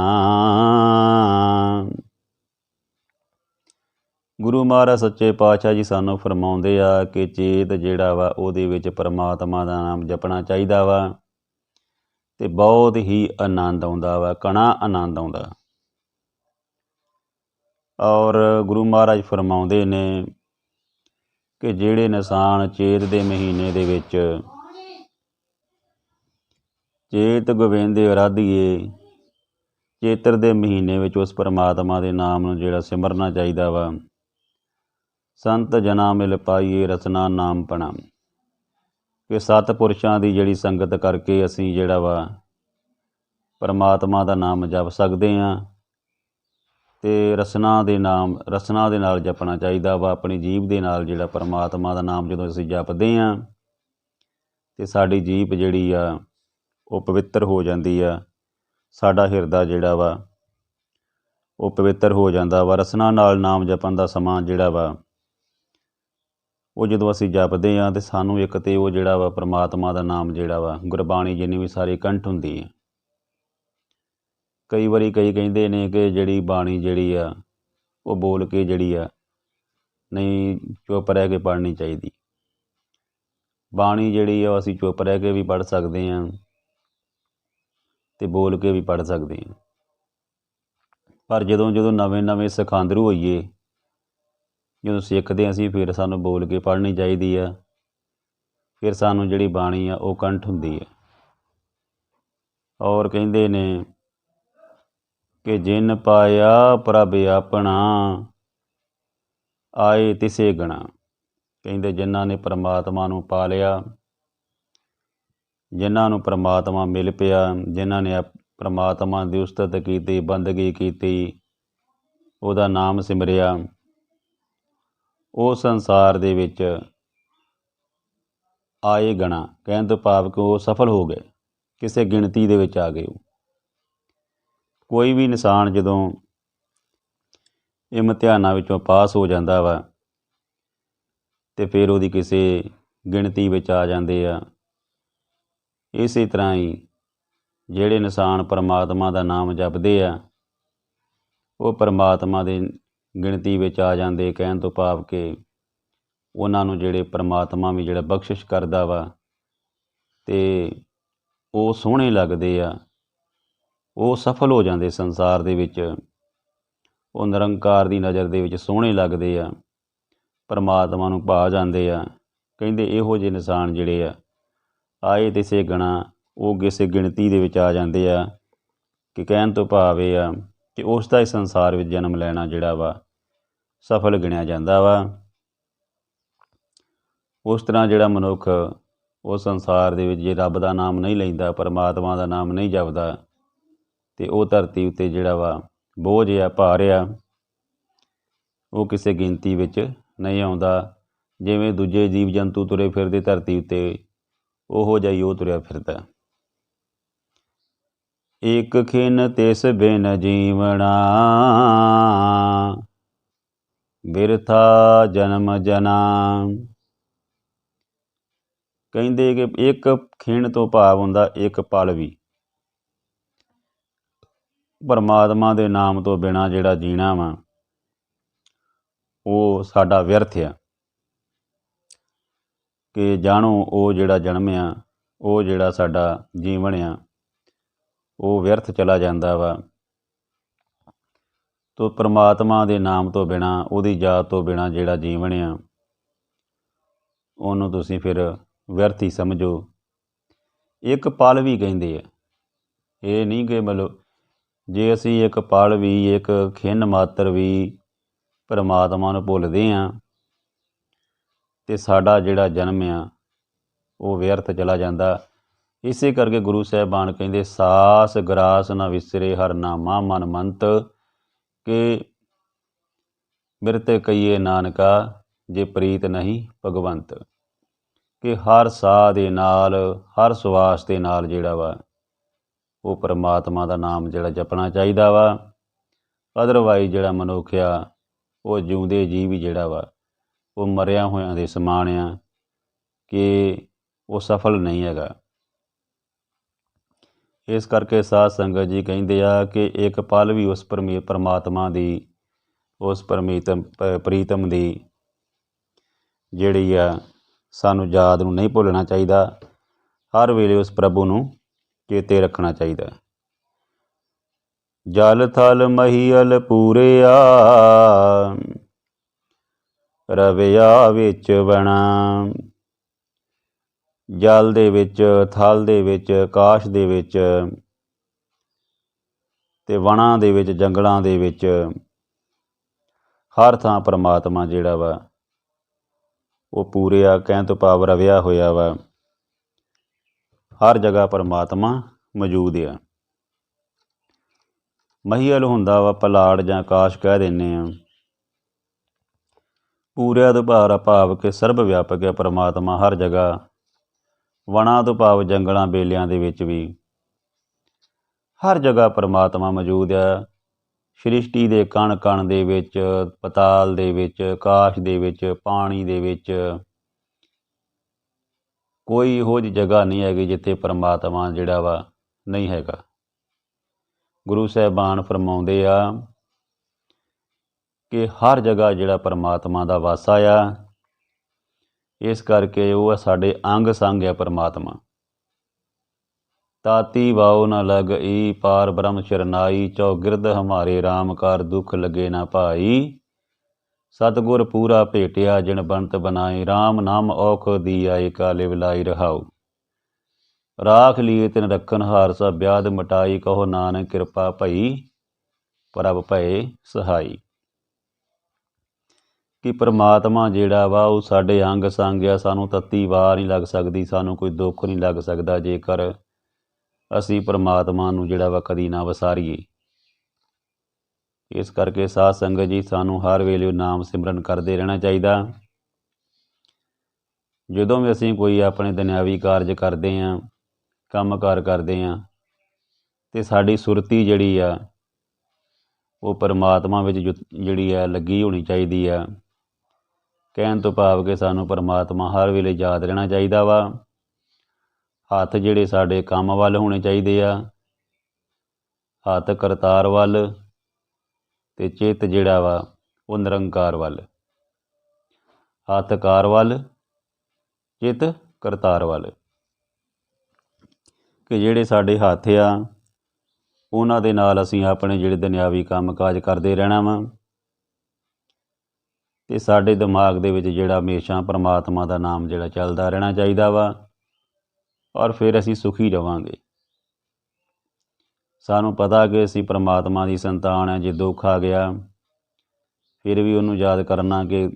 ਗੁਰੂ ਮਹਾਰਾਜ ਸੱਚੇ ਪਾਤਸ਼ਾਹ ਜੀ ਸਾਨੂੰ ਫਰਮਾਉਂਦੇ ਆ ਕਿ ਚੇਤ ਜਿਹੜਾ ਵਾ ਉਹਦੇ ਵਿੱਚ ਪਰਮਾਤਮਾ ਦਾ ਨਾਮ ਜਪਣਾ ਚਾਹੀਦਾ ਵਾ ਅਤੇ ਬਹੁਤ ਹੀ ਆਨੰਦ ਆਉਂਦਾ ਵਾ, ਕਣਾ ਆਨੰਦ ਆਉਂਦਾ। ਔਰ ਗੁਰੂ ਮਹਾਰਾਜ ਫਰਮਾਉਂਦੇ ਨੇ ਕਿ ਜਿਹੜੇ ਇਨਸਾਨ ਚੇਤ ਦੇ ਮਹੀਨੇ ਦੇ ਵਿੱਚ ਚੇਤ ਗੋਬਿੰਦ ਅਰਾਧੀਏ, ਚੇਤਰ ਦੇ ਮਹੀਨੇ ਵਿੱਚ ਉਸ ਪਰਮਾਤਮਾ ਦੇ ਨਾਮ ਨੂੰ ਜਿਹੜਾ ਸਿਮਰਨਾ ਚਾਹੀਦਾ ਵਾ। ਸੰਤ ਜਨਾ ਮਿਲ ਪਾਈਏ ਰਸਨਾ ਨਾਮ ਪਣਾ, ਕਿ ਸਤਿਪੁਰਸ਼ਾਂ ਦੀ ਜਿਹੜੀ ਸੰਗਤ ਕਰਕੇ ਅਸੀਂ ਜਿਹੜਾ ਵਾ ਪਰਮਾਤਮਾ ਦਾ ਨਾਮ ਜਪ ਸਕਦੇ ਹਾਂ। ਅਤੇ ਰਸਨਾ ਦੇ ਨਾਲ ਜਪਣਾ ਚਾਹੀਦਾ ਵਾ। ਆਪਣੀ ਜੀਭ ਦੇ ਨਾਲ ਜਿਹੜਾ ਪਰਮਾਤਮਾ ਦਾ ਨਾਮ ਜਦੋਂ ਅਸੀਂ ਜਪਦੇ ਹਾਂ ਅਤੇ ਸਾਡੀ ਜੀਭ ਜਿਹੜੀ ਆ ਉਹ ਪਵਿੱਤਰ ਹੋ ਜਾਂਦੀ ਆ। ਸਾਡਾ ਹਿਰਦਾ ਜਿਹੜਾ ਵਾ ਉਹ ਪਵਿੱਤਰ ਹੋ ਜਾਂਦਾ ਵਾ। ਰਸਨਾ ਨਾਲ ਨਾਮ ਜਪਣ ਦਾ ਸਮਾਂ ਜਿਹੜਾ ਵਾ ਉਹ ਜਦੋਂ ਅਸੀਂ ਜਪਦੇ ਹਾਂ ਅਤੇ ਸਾਨੂੰ ਇੱਕ ਤਾਂ ਉਹ ਜਿਹੜਾ ਵਾ ਪਰਮਾਤਮਾ ਦਾ ਨਾਮ ਜਿਹੜਾ ਵਾ, ਗੁਰਬਾਣੀ ਜਿੰਨੀ ਵੀ ਸਾਰੀ ਕੰਠ ਹੁੰਦੀ ਹੈ। ਕਈ ਵਾਰੀ ਕਈ ਕਹਿੰਦੇ ਨੇ ਕਿ ਜਿਹੜੀ ਬਾਣੀ ਜਿਹੜੀ ਆ ਉਹ ਬੋਲ ਕੇ ਜਿਹੜੀ ਆ ਨਹੀਂ, ਚੁੱਪ ਰਹਿ ਕੇ ਪੜ੍ਹਨੀ ਚਾਹੀਦੀ। ਬਾਣੀ ਜਿਹੜੀ ਆ ਅਸੀਂ ਚੁੱਪ ਰਹਿ ਕੇ ਵੀ ਪੜ੍ਹ ਸਕਦੇ ਹਾਂ ਅਤੇ ਬੋਲ ਕੇ ਵੀ ਪੜ੍ਹ ਸਕਦੇ ਹਾਂ। ਪਰ ਜਦੋਂ ਨਵੇਂ ਸਿਖਾਂਦਰੂ ਹੋਈਏ, ਜਦੋਂ ਸਿੱਖਦੇ ਹਾਂ ਅਸੀਂ, ਫਿਰ ਸਾਨੂੰ ਬੋਲ ਕੇ ਪੜ੍ਹਨੀ ਚਾਹੀਦੀ ਆ। ਫਿਰ ਸਾਨੂੰ ਜਿਹੜੀ ਬਾਣੀ ਆ ਉਹ ਕੰਠ ਹੁੰਦੀ ਹੈ। ਔਰ ਕਹਿੰਦੇ ਨੇ ਕਿ ਜਿਨ ਪਾਇਆ ਪ੍ਰਭ ਆਪਣਾ ਆਏ ਤਿਸੇ ਗਣਾ। ਕਹਿੰਦੇ ਜਿਨ੍ਹਾਂ ਨੇ ਪਰਮਾਤਮਾ ਨੂੰ ਪਾ ਲਿਆ, ਜਿਨ੍ਹਾਂ ਨੂੰ ਪਰਮਾਤਮਾ ਮਿਲ ਪਿਆ, ਜਿਨ੍ਹਾਂ ਨੇ ਪਰਮਾਤਮਾ ਦੀ ਉਸਤਤ ਕੀਤੀ, ਬੰਦਗੀ ਕੀਤੀ, ਉਹਦਾ ਨਾਮ ਸਿਮਰਿਆ, ਉਹ ਸੰਸਾਰ ਦੇ ਵਿੱਚ ਆਏ ਗਣਾ। ਕਹਿਣ ਤੋਂ ਭਾਵ ਕਿ ਉਹ ਸਫਲ ਹੋ ਗਏ, ਕਿਸੇ ਗਿਣਤੀ ਦੇ ਵਿੱਚ ਆ ਗਏ। ਕੋਈ ਵੀ ਇਨਸਾਨ ਜਦੋਂ ਇਮਤਿਹਾਨਾਂ ਵਿੱਚੋਂ ਪਾਸ ਹੋ ਜਾਂਦਾ ਵਾ ਅਤੇ ਫਿਰ ਉਹਦੀ ਕਿਸੇ ਗਿਣਤੀ ਵਿੱਚ ਆ ਜਾਂਦੇ ਆ। ਇਸੇ ਤਰ੍ਹਾਂ ਹੀ ਜਿਹੜੇ ਇਨਸਾਨ ਪਰਮਾਤਮਾ ਦਾ ਨਾਮ ਜਪਦੇ ਆ ਉਹ ਪਰਮਾਤਮਾ ਦੇ ਗਿਣਤੀ ਵਿੱਚ ਆ ਜਾਂਦੇ। ਕਹਿਣ ਤੋਂ ਭਾਵ ਕਿ ਉਹਨਾਂ ਨੂੰ ਜਿਹੜੇ ਪਰਮਾਤਮਾ ਵੀ ਜਿਹੜਾ ਬਖਸ਼ਿਸ਼ ਕਰਦਾ ਵਾ ਅਤੇ ਉਹ ਸੋਹਣੇ ਲੱਗਦੇ ਆ, ਉਹ ਸਫਲ ਹੋ ਜਾਂਦੇ ਸੰਸਾਰ ਦੇ ਵਿੱਚ। ਉਹ ਨਿਰੰਕਾਰ ਦੀ ਨਜ਼ਰ ਦੇ ਵਿੱਚ ਸੋਹਣੇ ਲੱਗਦੇ ਆ, ਪਰਮਾਤਮਾ ਨੂੰ ਭਾ ਜਾਂਦੇ ਆ। ਕਹਿੰਦੇ ਇਹੋ ਜਿਹੇ ਇਨਸਾਨ ਜਿਹੜੇ ਆ ਆਏ ਤਿਸੇ ਗਣਾ, ਉਹ ਕਿਸੇ ਗਿਣਤੀ ਦੇ ਵਿੱਚ ਆ ਜਾਂਦੇ ਆ। ਕਿ ਕਹਿਣ ਤੋਂ ਭਾਵ ਇਹ ਆ ਕਿ ਉਸ ਦਾ ਹੀ ਸੰਸਾਰ ਵਿੱਚ ਜਨਮ ਲੈਣਾ ਜਿਹੜਾ ਵਾ ਸਫਲ ਗਿਣਿਆ ਜਾਂਦਾ ਵਾ। ਉਸ ਤਰ੍ਹਾਂ ਜਿਹੜਾ ਮਨੁੱਖ ਉਹ ਸੰਸਾਰ ਦੇ ਵਿੱਚ ਜੇ ਰੱਬ ਦਾ ਨਾਮ ਨਹੀਂ ਲੈਂਦਾ, ਪਰਮਾਤਮਾ ਦਾ ਨਾਮ ਨਹੀਂ ਜਪਦਾ, ਅਤੇ ਉਹ ਧਰਤੀ ਉੱਤੇ ਜਿਹੜਾ ਵਾ ਬੋਝ ਆ, ਭਾਰ ਆ, ਉਹ ਕਿਸੇ ਗਿਣਤੀ ਵਿੱਚ ਨਹੀਂ ਆਉਂਦਾ। ਜਿਵੇਂ ਦੂਜੇ ਜੀਵ ਜੰਤੂ ਤੁਰੇ ਫਿਰਦੇ ਧਰਤੀ ਉੱਤੇ, ਉਹੋ ਜਿਹਾ ਹੀ ਉਹ ਤੁਰਿਆ ਫਿਰਦਾ। ਇੱਕ ਖਿਨ ਤਿਸ ਬਿਨ ਜੀਵਣਾ ਬਿਰਥਾ ਜਨਮ ਜਨਾ। ਕਹਿੰਦੇ ਕਿ ਇੱਕ ਖਿਣ ਤੋਂ ਭਾਵ ਹੁੰਦਾ ਇੱਕ ਪਲ ਵੀ। ਪਰਮਾਤਮਾ ਦੇ ਨਾਮ ਤੋਂ ਬਿਨਾਂ ਜਿਹੜਾ ਜੀਣਾ ਵਾ ਉਹ ਸਾਡਾ ਵਿਅਰਥ ਆ। ਕਿ ਜਾਣੋ ਉਹ ਜਿਹੜਾ ਜਨਮਿਆ, ਉਹ ਜਿਹੜਾ ਸਾਡਾ ਜੀਵਨ ਆ ਉਹ ਵਿਅਰਥ ਚਲਾ ਜਾਂਦਾ ਵਾ। ਤੋ ਪਰਮਾਤਮਾ ਦੇ ਨਾਮ ਤੋਂ ਬਿਨਾਂ, ਉਹਦੀ ਯਾਦ ਤੋਂ ਬਿਨਾਂ ਜਿਹੜਾ ਜੀਵਨ ਆ ਉਹਨੂੰ ਤੁਸੀਂ ਫਿਰ ਵਿਅਰਥ ਹੀ ਸਮਝੋ। ਇੱਕ ਪਲ ਵੀ ਕਹਿੰਦੇ ਆ, ਇਹ ਨਹੀਂ ਕਿ ਮਤਲਬ ਜੇ ਅਸੀਂ ਇੱਕ ਪਲ ਵੀ, ਇੱਕ ਖਿਣ ਮਾਤਰ ਵੀ ਪਰਮਾਤਮਾ ਨੂੰ ਭੁੱਲਦੇ ਹਾਂ ਅਤੇ ਸਾਡਾ ਜਿਹੜਾ ਜਨਮ ਆ ਉਹ ਵਿਅਰਥ ਚਲਾ ਜਾਂਦਾ। ਇਸੇ ਕਰਕੇ ਗੁਰੂ ਸਾਹਿਬਾਨ ਕਹਿੰਦੇ ਸਾਸ ਗਰਾਸ ਨਾ ਵਿਸਰੇ ਹਰ ਨਾਮਾ ਮਨ ਮੰਤ, ਕਿ ਬਿਰਤ ਕਹੀਏ ਨਾਨਕਾ ਜੇ ਪ੍ਰੀਤ ਨਹੀਂ ਭਗਵੰਤ। ਕਿ ਹਰ ਸਾਹ ਦੇ ਨਾਲ, ਹਰ ਸਵਾਸ ਦੇ ਨਾਲ ਜਿਹੜਾ ਵਾ ਉਹ ਪਰਮਾਤਮਾ ਦਾ ਨਾਮ ਜਿਹੜਾ ਜਪਣਾ ਚਾਹੀਦਾ ਵਾ। ਅਦਰਵਾਈਜ਼ ਜਿਹੜਾ ਮਨੁੱਖ ਆ ਉਹ ਜਿਉਂਦੇ ਜੀਅ ਵੀ ਜਿਹੜਾ ਵਾ ਉਹ ਮਰਿਆ ਹੋਇਆਂ ਦੇ ਸਮਾਨ ਆ ਕਿ ਉਹ ਸਫਲ ਨਹੀਂ ਹੈਗਾ। ਇਸ ਕਰਕੇ ਸਾਧ ਸੰਗਤ ਜੀ ਕਹਿੰਦੇ ਆ ਕਿ ਇੱਕ ਪਲ ਵੀ ਉਸ ਪਰਮਾਤਮਾ ਦੀ, ਉਸ ਪ੍ਰੀਤਮ ਦੀ ਜਿਹੜੀ ਆ ਸਾਨੂੰ ਯਾਦ ਨੂੰ ਨਹੀਂ ਭੁੱਲਣਾ ਚਾਹੀਦਾ। ਹਰ ਵੇਲੇ ਉਸ ਪ੍ਰਭੂ ਨੂੰ ਚੇਤੇ ਰੱਖਣਾ ਚਾਹੀਦਾ। ਜਲ ਥਲ ਮਹੀਅਲ ਪੂਰਿਆ, ਰਵਿਆ ਵਿੱਚ ਵਣਾ। ਜਲ ਦੇ ਵਿੱਚ, ਥਲ ਦੇ ਵਿੱਚ, ਆਕਾਸ਼ ਦੇ ਵਿੱਚ ਤੇ ਵਣਾਂ ਦੇ ਵਿੱਚ, ਜੰਗਲਾਂ ਦੇ ਵਿੱਚ, ਹਰ ਥਾਂ ਪਰਮਾਤਮਾ ਜਿਹੜਾ ਵਾ ਉਹ ਪੂਰਿਆ, ਕਹਿਣ ਤੋਂ ਭਾਵ ਰਵਿਆ ਹੋਇਆ ਵਾ। ਹਰ ਜਗ੍ਹਾ ਪਰਮਾਤਮਾ ਮੌਜੂਦ ਆ। ਮਹੀਅਲ ਹੁੰਦਾ ਵਾ ਪਲਾੜ ਜਾਂ ਆਕਾਸ਼ ਕਹਿ ਦਿੰਦੇ ਹਾਂ। ਪੂਰਿਆ ਤੋਂ ਭਾਵ ਕਿ ਸਰਬ ਵਿਆਪਕ ਹੈ ਪਰਮਾਤਮਾ ਹਰ ਜਗ੍ਹਾ। ਵਣਾਂ ਤੋਂ ਭਾਵ ਜੰਗਲਾਂ ਬੇਲਿਆਂ ਦੇ ਵਿੱਚ ਵੀ ਹਰ ਜਗ੍ਹਾ ਪਰਮਾਤਮਾ ਮੌਜੂਦ ਆ। ਸ੍ਰਿਸ਼ਟੀ ਦੇ ਕਣ ਕਣ ਦੇ ਵਿੱਚ, ਪਤਾਲ ਦੇ ਵਿੱਚ, ਆਕਾਸ਼ ਦੇ ਵਿੱਚ, ਪਾਣੀ ਦੇ ਵਿੱਚ ਕੋਈ ਇਹੋ ਜਿਹੀ ਜਗ੍ਹਾ ਨਹੀਂ ਹੈਗੀ ਜਿੱਥੇ ਪਰਮਾਤਮਾ ਜਿਹੜਾ ਵਾ ਨਹੀਂ ਹੈਗਾ। ਗੁਰੂ ਸਾਹਿਬਾਨ ਫਰਮਾਉਂਦੇ ਆ ਕਿ ਹਰ ਜਗ੍ਹਾ ਜਿਹੜਾ ਪਰਮਾਤਮਾ ਦਾ ਵਾਸਾ ਆ। ਇਸ ਕਰਕੇ ਉਹ ਸਾਡੇ ਅੰਗ ਸੰਗ ਹੈ ਪਰਮਾਤਮਾ। ਤਾਤੀ ਵਾਓ ਨਾ ਲਗ ਈ, ਪਾਰ ਬ੍ਰਹਮ ਸ਼ਰਨਾਈ। ਚੌਗਿਰਦ ਹਮਾਰੇ ਰਾਮ ਕਾਰ, ਦੁੱਖ ਲਗੇ ਨਾ ਭਾਈ। ਸਤਿਗੁਰ ਪੂਰਾ ਭੇਟਿਆ, ਜਿਨ ਬੰਤ ਬਨਾਏ। ਰਾਮ ਨਾਮ ਔਖ ਦੀ ਆਏ, ਕਾਲੇ ਵਿਲਾਈ ਰਹਾਉ। ਰਾਖ ਲੀਏ ਤਿਨ ਰੱਖਣ ਹਾਰ, ਸਭ ਵਿਆਧ ਮਟਾਈ। ਕਹੋ ਨਾਨਕ ਕਿਰਪਾ ਭਈ, ਪ੍ਰਭ ਭਏ ਸਹਾਈ। ਕਿ ਪਰਮਾਤਮਾ ਜਿਹੜਾ ਵਾ ਉਹ ਸਾਡੇ ਅੰਗ ਸੰਗ ਆ। ਸਾਨੂੰ ਤੱਤੀ ਵਾਰ ਨਹੀਂ ਲੱਗ ਸਕਦੀ, ਸਾਨੂੰ ਕੋਈ ਦੁੱਖ ਨਹੀਂ ਲੱਗ ਸਕਦਾ ਜੇਕਰ ਅਸੀਂ ਪਰਮਾਤਮਾ ਨੂੰ ਜਿਹੜਾ ਵਾ ਕਦੀ ਨਾ ਵਿਸਾਰੀਏ। ਇਸ ਕਰਕੇ ਸਾਧ ਸੰਗਤ ਜੀ ਸਾਨੂੰ ਹਰ ਵੇਲੇ ਨਾਮ ਸਿਮਰਨ ਕਰਦੇ ਰਹਿਣਾ ਚਾਹੀਦਾ। ਜਦੋਂ ਵੀ ਅਸੀਂ ਕੋਈ ਆਪਣੇ ਦੁਨਿਆਵੀ ਕਾਰਜ ਕਰਦੇ ਹਾਂ, ਕੰਮ ਕਾਰ ਕਰਦੇ ਹਾਂ, ਅਤੇ ਸਾਡੀ ਸੁਰਤੀ ਜਿਹੜੀ ਆ ਉਹ ਪਰਮਾਤਮਾ ਵਿੱਚ ਜਿਹੜੀ ਆ ਲੱਗੀ ਹੋਣੀ ਚਾਹੀਦੀ ਆ। ਕਹਿਣ ਤੋਂ ਭਾਵ ਕਿ ਸਾਨੂੰ ਪਰਮਾਤਮਾ ਹਰ ਵੇਲੇ ਯਾਦ ਰਹਿਣਾ ਚਾਹੀਦਾ ਵਾ। ਹੱਥ ਜਿਹੜੇ ਸਾਡੇ ਕੰਮ ਵੱਲ ਹੋਣੇ ਚਾਹੀਦੇ ਆ, ਹੱਥ ਕਰਤਾਰ ਵੱਲ, ਅਤੇ ਚਿੱਤ ਜਿਹੜਾ ਵਾ ਉਹ ਨਿਰੰਕਾਰ ਵੱਲ। ਹੱਥ ਕਾਰ ਵੱਲ, ਚਿੱਤ ਕਰਤਾਰ ਵੱਲ। ਕਿ ਜਿਹੜੇ ਸਾਡੇ ਹੱਥ ਆ ਉਹਨਾਂ ਦੇ ਨਾਲ ਅਸੀਂ ਆਪਣੇ ਜਿਹੜੇ ਦੁਨਿਆਵੀ ਕੰਮ ਕਾਜ ਕਰਦੇ ਰਹਿਣਾ ਵਾ। ਅਤੇ ਸਾਡੇ ਦਿਮਾਗ ਦੇ ਵਿੱਚ ਜਿਹੜਾ ਹਮੇਸ਼ਾ ਪਰਮਾਤਮਾ ਦਾ ਨਾਮ ਜਿਹੜਾ ਚੱਲਦਾ ਰਹਿਣਾ ਚਾਹੀਦਾ ਵਾ। ਔਰ ਫਿਰ ਅਸੀਂ ਸੁਖੀ ਰਹਾਂਗੇ। ਸਾਨੂੰ ਪਤਾ ਕਿ ਅਸੀਂ ਪਰਮਾਤਮਾ ਦੀ ਸੰਤਾਨ ਹੈ। ਜੇ ਦੁੱਖ ਆ ਗਿਆ ਫਿਰ ਵੀ ਉਹਨੂੰ ਯਾਦ ਕਰਨਾ ਕਿ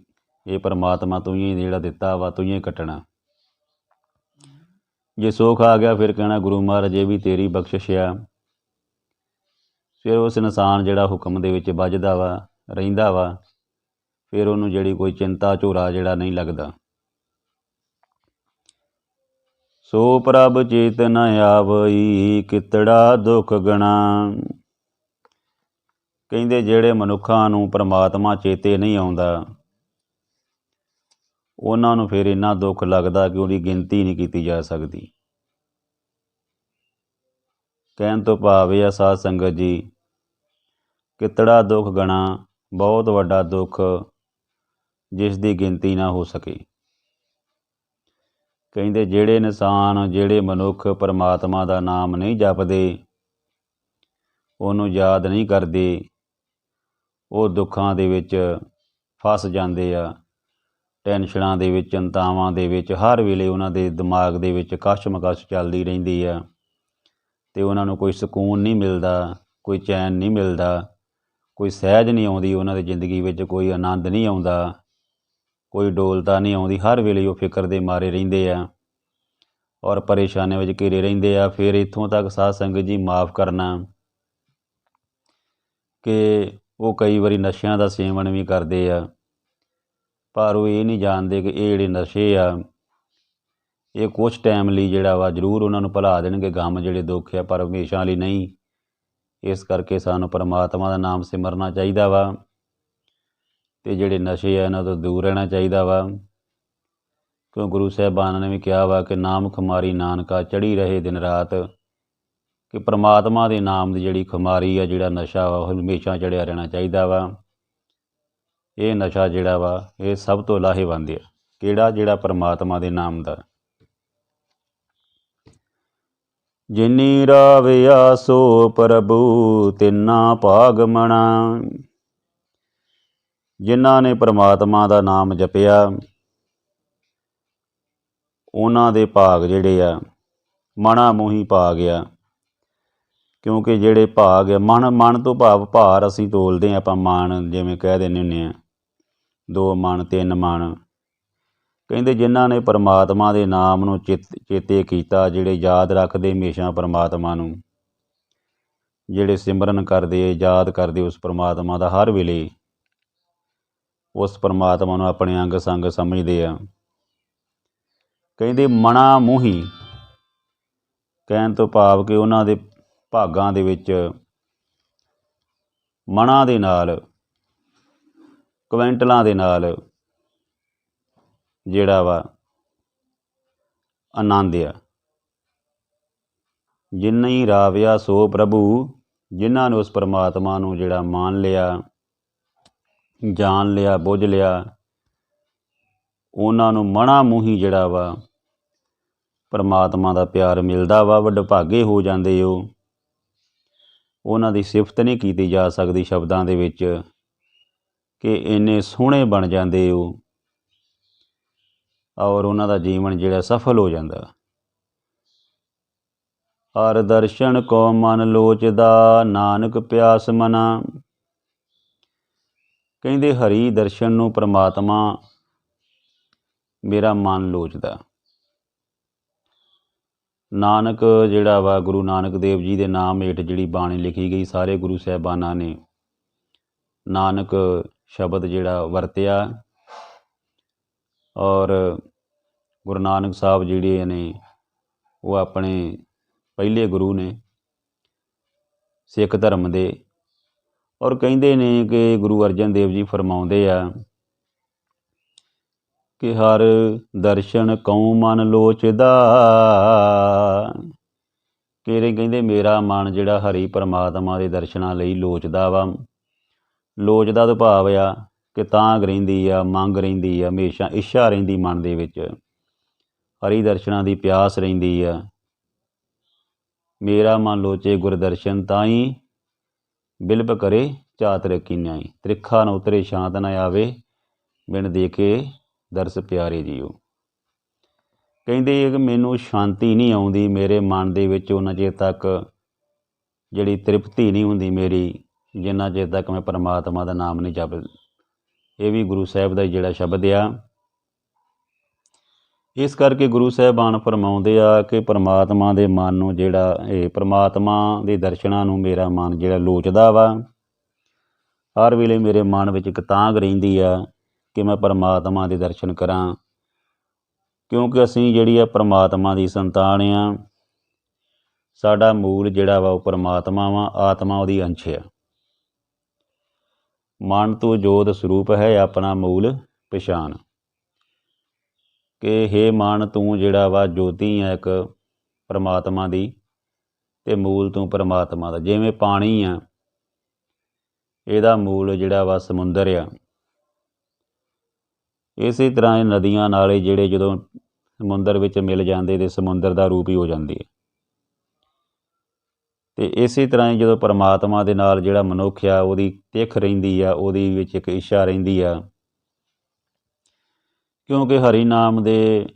ਇਹ ਪਰਮਾਤਮਾ ਤੂੰ ਹੀ ਜਿਹੜਾ ਦਿੱਤਾ ਵਾ, ਤੂੰ ਹੀ ਕੱਟਣਾ। ਜੇ ਸੁੱਖ ਆ ਗਿਆ ਫਿਰ ਕਹਿਣਾ ਗੁਰੂ ਮਹਾਰਾਜ ਇਹ ਵੀ ਤੇਰੀ ਬਖਸ਼ਿਸ਼ ਆ। ਫਿਰ ਉਸ ਇਨਸਾਨ ਜਿਹੜਾ ਹੁਕਮ ਦੇ ਵਿੱਚ ਵੱਜਦਾ ਵਾ, ਰਹਿੰਦਾ ਵਾ, ਫਿਰ ਉਹਨੂੰ ਜਿਹੜੀ ਕੋਈ ਚਿੰਤਾ ਝੋਰਾ ਜਿਹੜਾ ਨਹੀਂ ਲੱਗਦਾ। ਸੋ ਪ੍ਰਭ ਚੇਤ ਨ ਆਵਈ, ਕਿਤੜਾ ਦੁੱਖ ਗਣਾ। ਕਹਿੰਦੇ ਜਿਹੜੇ ਮਨੁੱਖਾਂ ਨੂੰ ਪਰਮਾਤਮਾ ਚੇਤੇ ਨਹੀਂ ਆਉਂਦਾ ਉਹਨਾਂ ਨੂੰ ਫਿਰ ਇੰਨਾ ਦੁੱਖ ਲੱਗਦਾ ਕਿ ਉਹਦੀ ਗਿਣਤੀ ਨਹੀਂ ਕੀਤੀ ਜਾ ਸਕਦੀ। ਕਹਿਣ ਤੋਂ ਭਾਵ ਇਹ ਆ ਸਾਧ ਸੰਗਤ ਜੀ, ਕਿਤੜਾ ਦੁੱਖ ਗਣਾ, ਬਹੁਤ ਵੱਡਾ ਦੁੱਖ ਜਿਸ ਦੀ ਗਿਣਤੀ ਨਾ ਹੋ ਸਕੇ। ਕਹਿੰਦੇ ਜਿਹੜੇ ਇਨਸਾਨ, ਜਿਹੜੇ ਮਨੁੱਖ ਪਰਮਾਤਮਾ ਦਾ ਨਾਮ ਨਹੀਂ ਜਪਦੇ, ਉਹਨੂੰ ਯਾਦ ਨਹੀਂ ਕਰਦੇ, ਉਹ ਦੁੱਖਾਂ ਦੇ ਵਿੱਚ ਫਸ ਜਾਂਦੇ ਆ। ਟੈਨਸ਼ਨਾਂ ਦੇ ਵਿੱਚ, ਚਿੰਤਾਵਾਂ ਦੇ ਵਿੱਚ ਹਰ ਵੇਲੇ ਉਹਨਾਂ ਦੇ ਦਿਮਾਗ ਦੇ ਵਿੱਚ ਕਸ਼ਮਕਸ਼ ਚੱਲਦੀ ਰਹਿੰਦੀ ਆ। ਅਤੇ ਉਹਨਾਂ ਨੂੰ ਕੋਈ ਸਕੂਨ ਨਹੀਂ ਮਿਲਦਾ, ਕੋਈ ਚੈਨ ਨਹੀਂ ਮਿਲਦਾ, ਕੋਈ ਸਹਿਜ ਨਹੀਂ ਆਉਂਦੀ ਉਹਨਾਂ ਦੀ ਜ਼ਿੰਦਗੀ ਵਿੱਚ, ਕੋਈ ਆਨੰਦ ਨਹੀਂ ਆਉਂਦਾ, ਕੋਈ ਡੋਲਤਾ ਨਹੀਂ ਆਉਂਦੀ। ਹਰ ਵੇਲੇ ਉਹ ਫਿਕਰ ਦੇ ਮਾਰੇ ਰਹਿੰਦੇ ਆ ਔਰ ਪਰੇਸ਼ਾਨੀਆਂ ਵਿੱਚ ਘਿਰੇ ਰਹਿੰਦੇ ਆ। ਫਿਰ ਇੱਥੋਂ ਤੱਕ ਸਾਧ ਸੰਗਤ ਜੀ ਮਾਫ ਕਰਨਾ ਕਿ ਉਹ ਕਈ ਵਾਰੀ ਨਸ਼ਿਆਂ ਦਾ ਸੇਵਨ ਵੀ ਕਰਦੇ ਆ, ਪਰ ਉਹ ਇਹ ਨਹੀਂ ਜਾਣਦੇ ਕਿ ਇਹ ਜਿਹੜੇ ਨਸ਼ੇ ਆ ਇਹ ਕੁਛ ਟਾਈਮ ਲਈ ਜਿਹੜਾ ਵਾ ਜ਼ਰੂਰ ਉਹਨਾਂ ਨੂੰ ਭੁਲਾ ਦੇਣਗੇ ਗਮ, ਜਿਹੜੇ ਦੁੱਖ ਆ, ਪਰ ਹਮੇਸ਼ਾ ਲਈ ਨਹੀਂ। ਇਸ ਕਰਕੇ ਸਾਨੂੰ ਪਰਮਾਤਮਾ ਦਾ ਨਾਮ ਸਿਮਰਨਾ ਚਾਹੀਦਾ ਵਾ। ਤੇ ਜਿਹੜੇ ਨਸ਼ੇ ਆ ਇਹਨਾਂ ਤੋਂ ਦੂਰ ਰਹਿਣਾ ਚਾਹੀਦਾ ਵਾ। ਕਿਉਂ ਗੁਰੂ ਸਾਹਿਬਾਨਾਂ ਨੇ ਵੀ ਕਿਹਾ ਵਾ ਕਿ ਨਾਮ ਖੁਮਾਰੀ ਨਾਨਕਾ ਚੜ੍ਹੀ ਰਹੇ ਦਿਨ ਰਾਤ, ਕਿ ਪ੍ਰਮਾਤਮਾ ਦੇ ਨਾਮ ਦੀ ਜਿਹੜੀ ਖੁਮਾਰੀ ਆ, ਜਿਹੜਾ ਨਸ਼ਾ ਵਾ, ਉਹ ਹਮੇਸ਼ਾ ਚੜ੍ਹਿਆ ਰਹਿਣਾ ਚਾਹੀਦਾ ਵਾ। ਇਹ ਨਸ਼ਾ ਜਿਹੜਾ ਵਾ ਇਹ ਸਭ ਤੋਂ ਲਾਹੇਵੰਦ ਆ। ਕਿਹੜਾ? ਜਿਹੜਾ ਪ੍ਰਮਾਤਮਾ ਦੇ ਨਾਮ ਦਾ। ਜਿਨੀ ਰਾਵਿਆ ਸੋ ਪ੍ਰਭੂ ਤਿੰਨਾ ਭਾਗ ਮਣਾ। ਜਿਨ੍ਹਾਂ ਨੇ ਪ੍ਰਮਾਤਮਾ ਦਾ ਨਾਮ ਜਪਿਆ ਉਹਨਾਂ ਦੇ ਭਾਗ ਜਿਹੜੇ ਆ ਮਣਾ ਮੋਹੀ ਭਾਗ ਆ। ਕਿਉਂਕਿ ਜਿਹੜੇ ਭਾਗ ਆ, ਮਨ ਤੋਂ ਭਾਵ ਭਾਰ ਅਸੀਂ ਤੋਲਦੇ ਹਾਂ ਆਪਾਂ, ਮਣ ਜਿਵੇਂ ਕਹਿ ਦਿੰਦੇ ਹੁੰਦੇ ਹਾਂ 2 ਮਣ 3 ਮਣ। ਕਹਿੰਦੇ ਜਿਨ੍ਹਾਂ ਨੇ ਪਰਮਾਤਮਾ ਦੇ ਨਾਮ ਨੂੰ ਚੇਤੇ ਕੀਤਾ, ਜਿਹੜੇ ਯਾਦ ਰੱਖਦੇ ਹਮੇਸ਼ਾ ਪਰਮਾਤਮਾ ਨੂੰ, ਜਿਹੜੇ ਸਿਮਰਨ ਕਰਦੇ ਯਾਦ ਕਰਦੇ ਉਸ ਪਰਮਾਤਮਾ ਦਾ ਹਰ ਵੇਲੇ, ਉਸ ਪਰਮਾਤਮਾ ਨੂੰ ਆਪਣੇ ਅੰਗ ਸੰਗ ਸਮਝਦੇ ਆ। ਕਹਿੰਦੇ ਮਣਾ ਮੋਹੀ, ਕਹਿਣ ਤੋਂ ਭਾਵ ਕਿ ਉਹਨਾਂ ਦੇ ਭਾਗਾਂ ਦੇ ਵਿੱਚ ਮਣਾਂ ਦੇ ਨਾਲ, ਕੁਇੰਟਲਾਂ ਦੇ ਨਾਲ ਜਿਹੜਾ ਵਾ ਆਨੰਦ ਆ। ਜਿਨੀ ਰਾਵਿਆ ਸੋ ਪ੍ਰਭੂ, ਜਿਨ੍ਹਾਂ ਨੇ ਉਸ ਪਰਮਾਤਮਾ ਨੂੰ ਜਿਹੜਾ ਮੰਨ ਲਿਆ, ਜਾਣ ਲਿਆ, ਬੁੱਝ ਲਿਆ, ਉਹਨਾਂ ਨੂੰ ਮਣਾ ਮੂੰਹੀ ਜਿਹੜਾ ਵਾ ਪਰਮਾਤਮਾ ਦਾ ਪਿਆਰ ਮਿਲਦਾ ਵਾ। ਵਡਭਾਗੇ ਹੋ ਜਾਂਦੇ ਉਹ। ਉਹਨਾਂ ਦੀ ਸਿਫਤ ਨਹੀਂ ਕੀਤੀ ਜਾ ਸਕਦੀ ਸ਼ਬਦਾਂ ਦੇ ਵਿੱਚ, ਕਿ ਇੰਨੇ ਸੋਹਣੇ ਬਣ ਜਾਂਦੇ ਉਹ, ਔਰ ਉਹਨਾਂ ਦਾ ਜੀਵਨ ਜਿਹੜਾ ਸਫਲ ਹੋ ਜਾਂਦਾ। ਹਰ ਦਰਸ਼ਨ ਕੋ ਮਨ ਲੋਚਦਾ, ਨਾਨਕ ਪਿਆਸ ਮਨਾ। ਕਹਿੰਦੇ ਹਰੀ ਦਰਸ਼ਨ ਨੂੰ ਪਰਮਾਤਮਾ ਮੇਰਾ ਮਨ ਲੋਚਦਾ। ਨਾਨਕ ਜਿਹੜਾ ਵਾ, ਗੁਰੂ ਨਾਨਕ ਦੇਵ ਜੀ ਦੇ ਨਾਮ ਹੇਠ ਜਿਹੜੀ ਬਾਣੀ ਲਿਖੀ ਗਈ, ਸਾਰੇ ਗੁਰੂ ਸਾਹਿਬਾਨਾਂ ਨੇ ਨਾਨਕ ਸ਼ਬਦ ਜਿਹੜਾ ਵਰਤਿਆ। ਔਰ ਗੁਰੂ ਨਾਨਕ ਸਾਹਿਬ ਜਿਹੜੇ ਨੇ ਉਹ ਆਪਣੇ ਪਹਿਲੇ ਗੁਰੂ ਨੇ ਸਿੱਖ ਧਰਮ ਦੇ। ਔਰ ਕਹਿੰਦੇ ਨੇ ਕਿ ਗੁਰੂ ਅਰਜਨ ਦੇਵ ਜੀ ਫਰਮਾਉਂਦੇ ਆ ਕਿ ਹਰ ਦਰਸ਼ਨ ਕਉ ਮਨ ਲੋਚਦਾ। ਕਹਿੰਦੇ ਮੇਰਾ ਮਨ ਜਿਹੜਾ ਹਰੀ ਪਰਮਾਤਮਾ ਦੇ ਦਰਸ਼ਨਾਂ ਲਈ ਲੋਚਦਾ ਵਾ। ਲੋਚਦਾ ਤੋਂ ਭਾਵ ਆ ਕਿ ਤਾਂਘ ਰਹਿੰਦੀ ਆ, ਮੰਗ ਰਹਿੰਦੀ ਆ, ਹਮੇਸ਼ਾ ਇੱਛਾ ਰਹਿੰਦੀ ਮਨ ਦੇ ਵਿੱਚ, ਹਰੀ ਦਰਸ਼ਨਾਂ ਦੀ ਪਿਆਸ ਰਹਿੰਦੀ ਆ। ਮੇਰਾ ਮਨ ਲੋਚੇ ਗੁਰਦਰਸ਼ਨ ਤਾਈ, ਬਿਲਬ ਕਰੇ ਝਾਤ ਰਕੀ ਨਿਆਈ। ਤ੍ਰਿਖਾ ਨ ਉਤਰੇ ਸ਼ਾਂਤ ਨਾ ਆਵੇ, ਬਿਨ ਦੇਖੇ ਦਰਸ ਪਿਆਰੇ ਜੀਓ। ਕਹਿੰਦੇ ਕਿ ਮੈਨੂੰ ਸ਼ਾਂਤੀ ਨਹੀਂ ਆਉਂਦੀ ਮੇਰੇ ਮਨ ਦੇ ਵਿੱਚ ਉਹਨਾਂ ਚਿਰ ਤੱਕ, ਜਿਹੜੀ ਤ੍ਰਿਪਤੀ ਨਹੀਂ ਹੁੰਦੀ ਮੇਰੀ, ਜਿੰਨਾ ਚਿਰ ਤੱਕ ਮੈਂ ਪਰਮਾਤਮਾ ਦਾ ਨਾਮ ਨਹੀਂ ਜਪ। ਇਹ ਵੀ ਗੁਰੂ ਸਾਹਿਬ ਦਾ ਜਿਹੜਾ ਸ਼ਬਦ ਆ। ਇਸ ਕਰਕੇ ਗੁਰੂ ਸਾਹਿਬਾਨ ਫਰਮਾਉਂਦੇ ਆ ਕਿ ਪਰਮਾਤਮਾ ਦੇ ਮਨ ਨੂੰ ਜਿਹੜਾ, ਇਹ ਪਰਮਾਤਮਾ ਦੇ ਦਰਸ਼ਨਾਂ ਨੂੰ ਮੇਰਾ ਮਨ ਜਿਹੜਾ ਲੋਚਦਾ ਵਾ। ਹਰ ਵੇਲੇ ਮੇਰੇ ਮਨ ਵਿੱਚ ਇੱਕ ਤਾਂਘ ਰਹਿੰਦੀ ਆ ਕਿ ਮੈਂ ਪਰਮਾਤਮਾ ਦੇ ਦਰਸ਼ਨ ਕਰਾਂ। ਕਿਉਂਕਿ ਅਸੀਂ ਜਿਹੜੀ ਆ ਪਰਮਾਤਮਾ ਦੀ ਸੰਤਾਨ ਆ। ਸਾਡਾ ਮੂਲ ਜਿਹੜਾ ਵਾ ਉਹ ਪਰਮਾਤਮਾ ਵਾ, ਆਤਮਾ ਉਹਦੀ ਅੰਸ਼ ਆ। ਮਨ ਤੋਂ ਜੋਤ ਸਰੂਪ ਹੈ ਆਪਣਾ ਮੂਲ ਪਛਾਣ, ਕਿ ਹੇ ਮਨ ਤੂੰ ਜਿਹੜਾ ਵਾ ਜੋਤੀ ਆ ਇੱਕ ਪਰਮਾਤਮਾ ਦੀ, ਅਤੇ ਮੂਲ ਤੂੰ ਪਰਮਾਤਮਾ ਦਾ। ਜਿਵੇਂ ਪਾਣੀ ਆ, ਇਹਦਾ ਮੂਲ ਜਿਹੜਾ ਵਾ ਸਮੁੰਦਰ ਆ। ਇਸੇ ਤਰ੍ਹਾਂ ਇਹ ਨਦੀਆਂ ਨਾਲੇ ਜਿਹੜੇ ਜਦੋਂ ਸਮੁੰਦਰ ਵਿੱਚ ਮਿਲ ਜਾਂਦੇ ਤੇ ਸਮੁੰਦਰ ਦਾ ਰੂਪ ਹੀ ਹੋ ਜਾਂਦੇ ਆ। ਅਤੇ ਇਸੇ ਤਰ੍ਹਾਂ ਹੀ ਜਦੋਂ ਪਰਮਾਤਮਾ ਦੇ ਨਾਲ ਜਿਹੜਾ ਮਨੁੱਖ ਆ, ਉਹਦੀ ਤਿੱਖ ਰਹਿੰਦੀ ਆ, ਉਹਦੀ ਵਿੱਚ ਇੱਕ ਇੱਛਾ ਰਹਿੰਦੀ ਆ। ਕਿਉਂਕਿ ਹਰੀ ਨਾਮ ਦੇ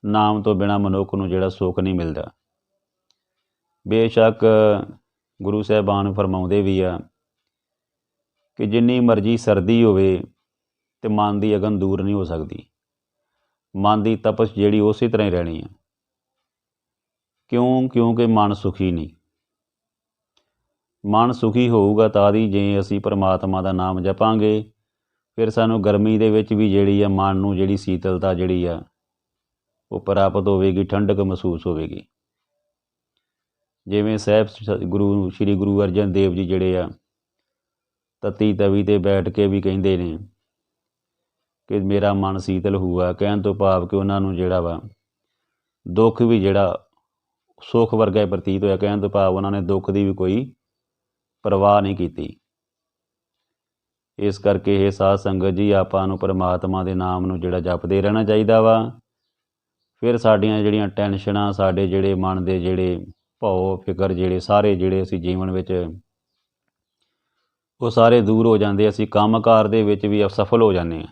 ਨਾਮ ਤੋਂ ਬਿਨਾਂ ਮਨੁੱਖ ਨੂੰ ਜਿਹੜਾ ਸੁੱਖ ਨਹੀਂ ਮਿਲਦਾ। ਬੇਸ਼ੱਕ ਗੁਰੂ ਸਾਹਿਬਾਨ ਫਰਮਾਉਂਦੇ ਵੀ ਆ ਕਿ ਜਿੰਨੀ ਮਰਜ਼ੀ ਸਰਦੀ ਹੋਵੇ ਅਤੇ ਮਨ ਦੀ ਅਗਨ ਦੂਰ ਨਹੀਂ ਹੋ ਸਕਦੀ। ਮਨ ਦੀ ਤਪਸ਼ ਜਿਹੜੀ ਉਸੇ ਤਰ੍ਹਾਂ ਹੀ ਰਹਿਣੀ ਆ। ਕਿਉਂਕਿ ਮਨ ਸੁਖੀ ਨਹੀਂ। ਮਨ ਸੁਖੀ ਹੋਊਗਾ ਤਾਂ ਹੀ ਜੇ ਅਸੀਂ ਪਰਮਾਤਮਾ ਦਾ ਨਾਮ ਜਪਾਂਗੇ, ਫਿਰ ਸਾਨੂੰ ਗਰਮੀ ਦੇ ਵਿੱਚ ਵੀ ਜਿਹੜੀ ਆ ਮਨ ਨੂੰ ਜਿਹੜੀ ਸੀਤਲਤਾ ਜਿਹੜੀ ਆ ਉਹ ਪ੍ਰਾਪਤ ਹੋਵੇਗੀ, ਠੰਡਕ ਮਹਿਸੂਸ ਹੋਵੇਗੀ। ਜਿਵੇਂ ਸ਼੍ਰੀ ਗੁਰੂ ਅਰਜਨ ਦੇਵ ਜੀ ਜਿਹੜੇ ਆ ਤਤੀ ਤਵੀ 'ਤੇ ਬੈਠ ਕੇ ਵੀ ਕਹਿੰਦੇ ਨੇ ਕਿ ਮੇਰਾ ਮਨ ਸੀਤਲ ਹੋਊਗਾ। ਕਹਿਣ ਤੋਂ ਭਾਵ ਕਿ ਉਹਨਾਂ ਨੂੰ ਜਿਹੜਾ ਵਾ ਦੁੱਖ ਵੀ ਜਿਹੜਾ ਸੁੱਖ ਵਰਗਾ ਹੀ ਪ੍ਰਤੀਤ ਹੋਇਆ। ਕਹਿਣ ਤੋਂ ਭਾਵ ਉਹਨਾਂ ਨੇ ਦੁੱਖ ਦੀ ਵੀ ਕੋਈ ਪਰਵਾਹ ਨਹੀਂ ਕੀਤੀ। ਇਸ ਕਰਕੇ ਇਹ ਸਾਧ ਸੰਗਤ ਜੀ, ਆਪਾਂ ਨੂੰ ਪਰਮਾਤਮਾ ਦੇ ਨਾਮ ਨੂੰ ਜਿਹੜਾ ਜਪਦੇ ਰਹਿਣਾ ਚਾਹੀਦਾ ਵਾ। ਫਿਰ ਸਾਡੀਆਂ ਜਿਹੜੀਆਂ ਟੈਨਸ਼ਨਾਂ, ਸਾਡੇ ਜਿਹੜੇ ਮਨ ਦੇ ਜਿਹੜੇ ਭਉ ਫਿਕਰ, ਜਿਹੜੇ ਸਾਰੇ ਜਿਹੜੇ ਅਸੀਂ ਜੀਵਨ ਵਿੱਚ, ਉਹ ਸਾਰੇ ਦੂਰ ਹੋ ਜਾਂਦੇ। ਅਸੀਂ ਕੰਮਕਾਰ ਦੇ ਵਿੱਚ ਵੀ ਅਸਫਲ ਹੋ ਜਾਂਦੇ ਹਾਂ,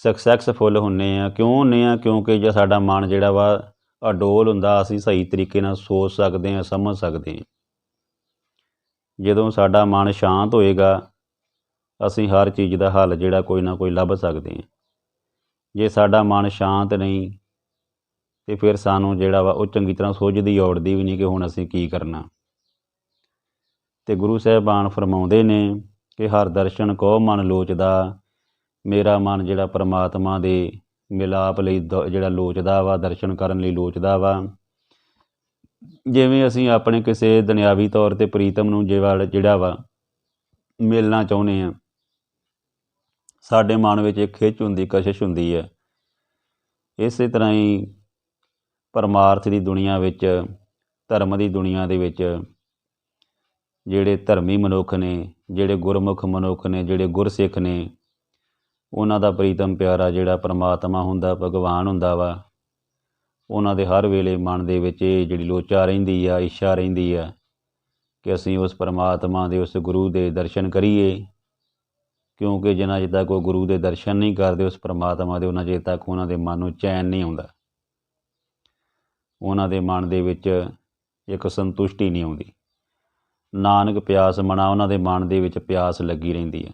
ਸਕਸੈਸਫੁੱਲ ਹੁੰਦੇ ਹਾਂ। ਕਿਉਂ ਹੁੰਦੇ ਹਾਂ? ਕਿਉਂਕਿ ਜੇ ਸਾਡਾ ਮਨ ਜਿਹੜਾ ਵਾ ਅਡੋਲ ਹੁੰਦਾ, ਅਸੀਂ ਸਹੀ ਤਰੀਕੇ ਨਾਲ ਸੋਚ ਸਕਦੇ ਹਾਂ, ਸਮਝ ਸਕਦੇ ਹਾਂ। ਜਦੋਂ ਸਾਡਾ ਮਨ ਸ਼ਾਂਤ ਹੋਏਗਾ, ਅਸੀਂ ਹਰ ਚੀਜ਼ ਦਾ ਹੱਲ ਜਿਹੜਾ ਕੋਈ ਨਾ ਕੋਈ ਲੱਭ ਸਕਦੇ ਹਾਂ। ਜੇ ਸਾਡਾ ਮਨ ਸ਼ਾਂਤ ਨਹੀਂ ਤੇ ਫਿਰ ਸਾਨੂੰ ਜਿਹੜਾ ਵਾ ਉਹ ਚੰਗੀ ਤਰ੍ਹਾਂ ਸੁੱਝਦੀ ਔੜਦੀ ਵੀ ਨਹੀਂ ਕਿ ਹੁਣ ਅਸੀਂ ਕੀ ਕਰਨਾ। ਤੇ ਗੁਰੂ ਸਾਹਿਬਾਨ ਫਰਮਾਉਂਦੇ ਨੇ ਕਿ ਹਰ ਦਰਸ਼ਨ ਕੋ ਮਨ ਲੋਚਦਾ। ਮੇਰਾ ਮਨ ਜਿਹੜਾ ਪਰਮਾਤਮਾ ਦੇ ਮਿਲਾਪ ਲਈ ਜਿਹੜਾ ਲੋਚਦਾ ਵਾ, ਦਰਸ਼ਨ ਕਰਨ ਲਈ ਲੋਚਦਾ ਵਾ। ਜਿਵੇਂ ਅਸੀਂ ਆਪਣੇ ਕਿਸੇ ਦੁਨਿਆਵੀ ਤੌਰ 'ਤੇ ਪ੍ਰੀਤਮ ਨੂੰ ਜਿਹੜਾ ਵਾ ਮਿਲਣਾ ਚਾਹੁੰਦੇ ਹਾਂ, ਸਾਡੇ ਮਨ ਵਿੱਚ ਇੱਕ ਖਿੱਚ ਹੁੰਦੀ, ਕਸ਼ਿਸ਼ ਹੁੰਦੀ ਹੈ। ਇਸੇ ਤਰ੍ਹਾਂ ਹੀ ਪਰਮਾਰਥ ਦੀ ਦੁਨੀਆ ਵਿੱਚ, ਧਰਮ ਦੀ ਦੁਨੀਆ ਦੇ ਵਿੱਚ ਜਿਹੜੇ ਧਰਮੀ ਮਨੁੱਖ ਨੇ, ਜਿਹੜੇ ਗੁਰਮੁਖ ਮਨੁੱਖ ਨੇ, ਜਿਹੜੇ ਗੁਰਸਿੱਖ ਨੇ, ਉਹਨਾਂ ਦਾ ਪ੍ਰੀਤਮ ਪਿਆਰਾ ਜਿਹੜਾ ਪਰਮਾਤਮਾ ਹੁੰਦਾ, ਭਗਵਾਨ ਹੁੰਦਾ ਵਾ। ਉਹਨਾਂ ਦੇ ਹਰ ਵੇਲੇ ਮਨ ਦੇ ਵਿੱਚ ਇਹ ਜਿਹੜੀ ਲੋਚਾ ਰਹਿੰਦੀ ਆ, ਇੱਛਾ ਰਹਿੰਦੀ ਆ ਕਿ ਅਸੀਂ ਉਸ ਪਰਮਾਤਮਾ ਦੇ, ਉਸ ਗੁਰੂ ਦੇ ਦਰਸ਼ਨ ਕਰੀਏ। ਕਿਉਂਕਿ ਜਿੰਨਾ ਚਿਰ ਤੱਕ ਉਹ ਗੁਰੂ ਦੇ ਦਰਸ਼ਨ ਨਹੀਂ ਕਰਦੇ ਉਸ ਪਰਮਾਤਮਾ ਦੇ, ਉਹਨਾਂ ਚਿਰ ਤੱਕ ਉਹਨਾਂ ਦੇ ਮਨ ਨੂੰ ਚੈਨ ਨਹੀਂ ਆਉਂਦਾ। ਉਹਨਾਂ ਦੇ ਮਨ ਦੇ ਵਿੱਚ ਇੱਕ ਸੰਤੁਸ਼ਟੀ ਨਹੀਂ ਆਉਂਦੀ। ਨਾਨਕ ਪਿਆਸ ਮਨਾ, ਉਹਨਾਂ ਦੇ ਮਨ ਦੇ ਵਿੱਚ ਪਿਆਸ ਲੱਗੀ ਰਹਿੰਦੀ ਹੈ।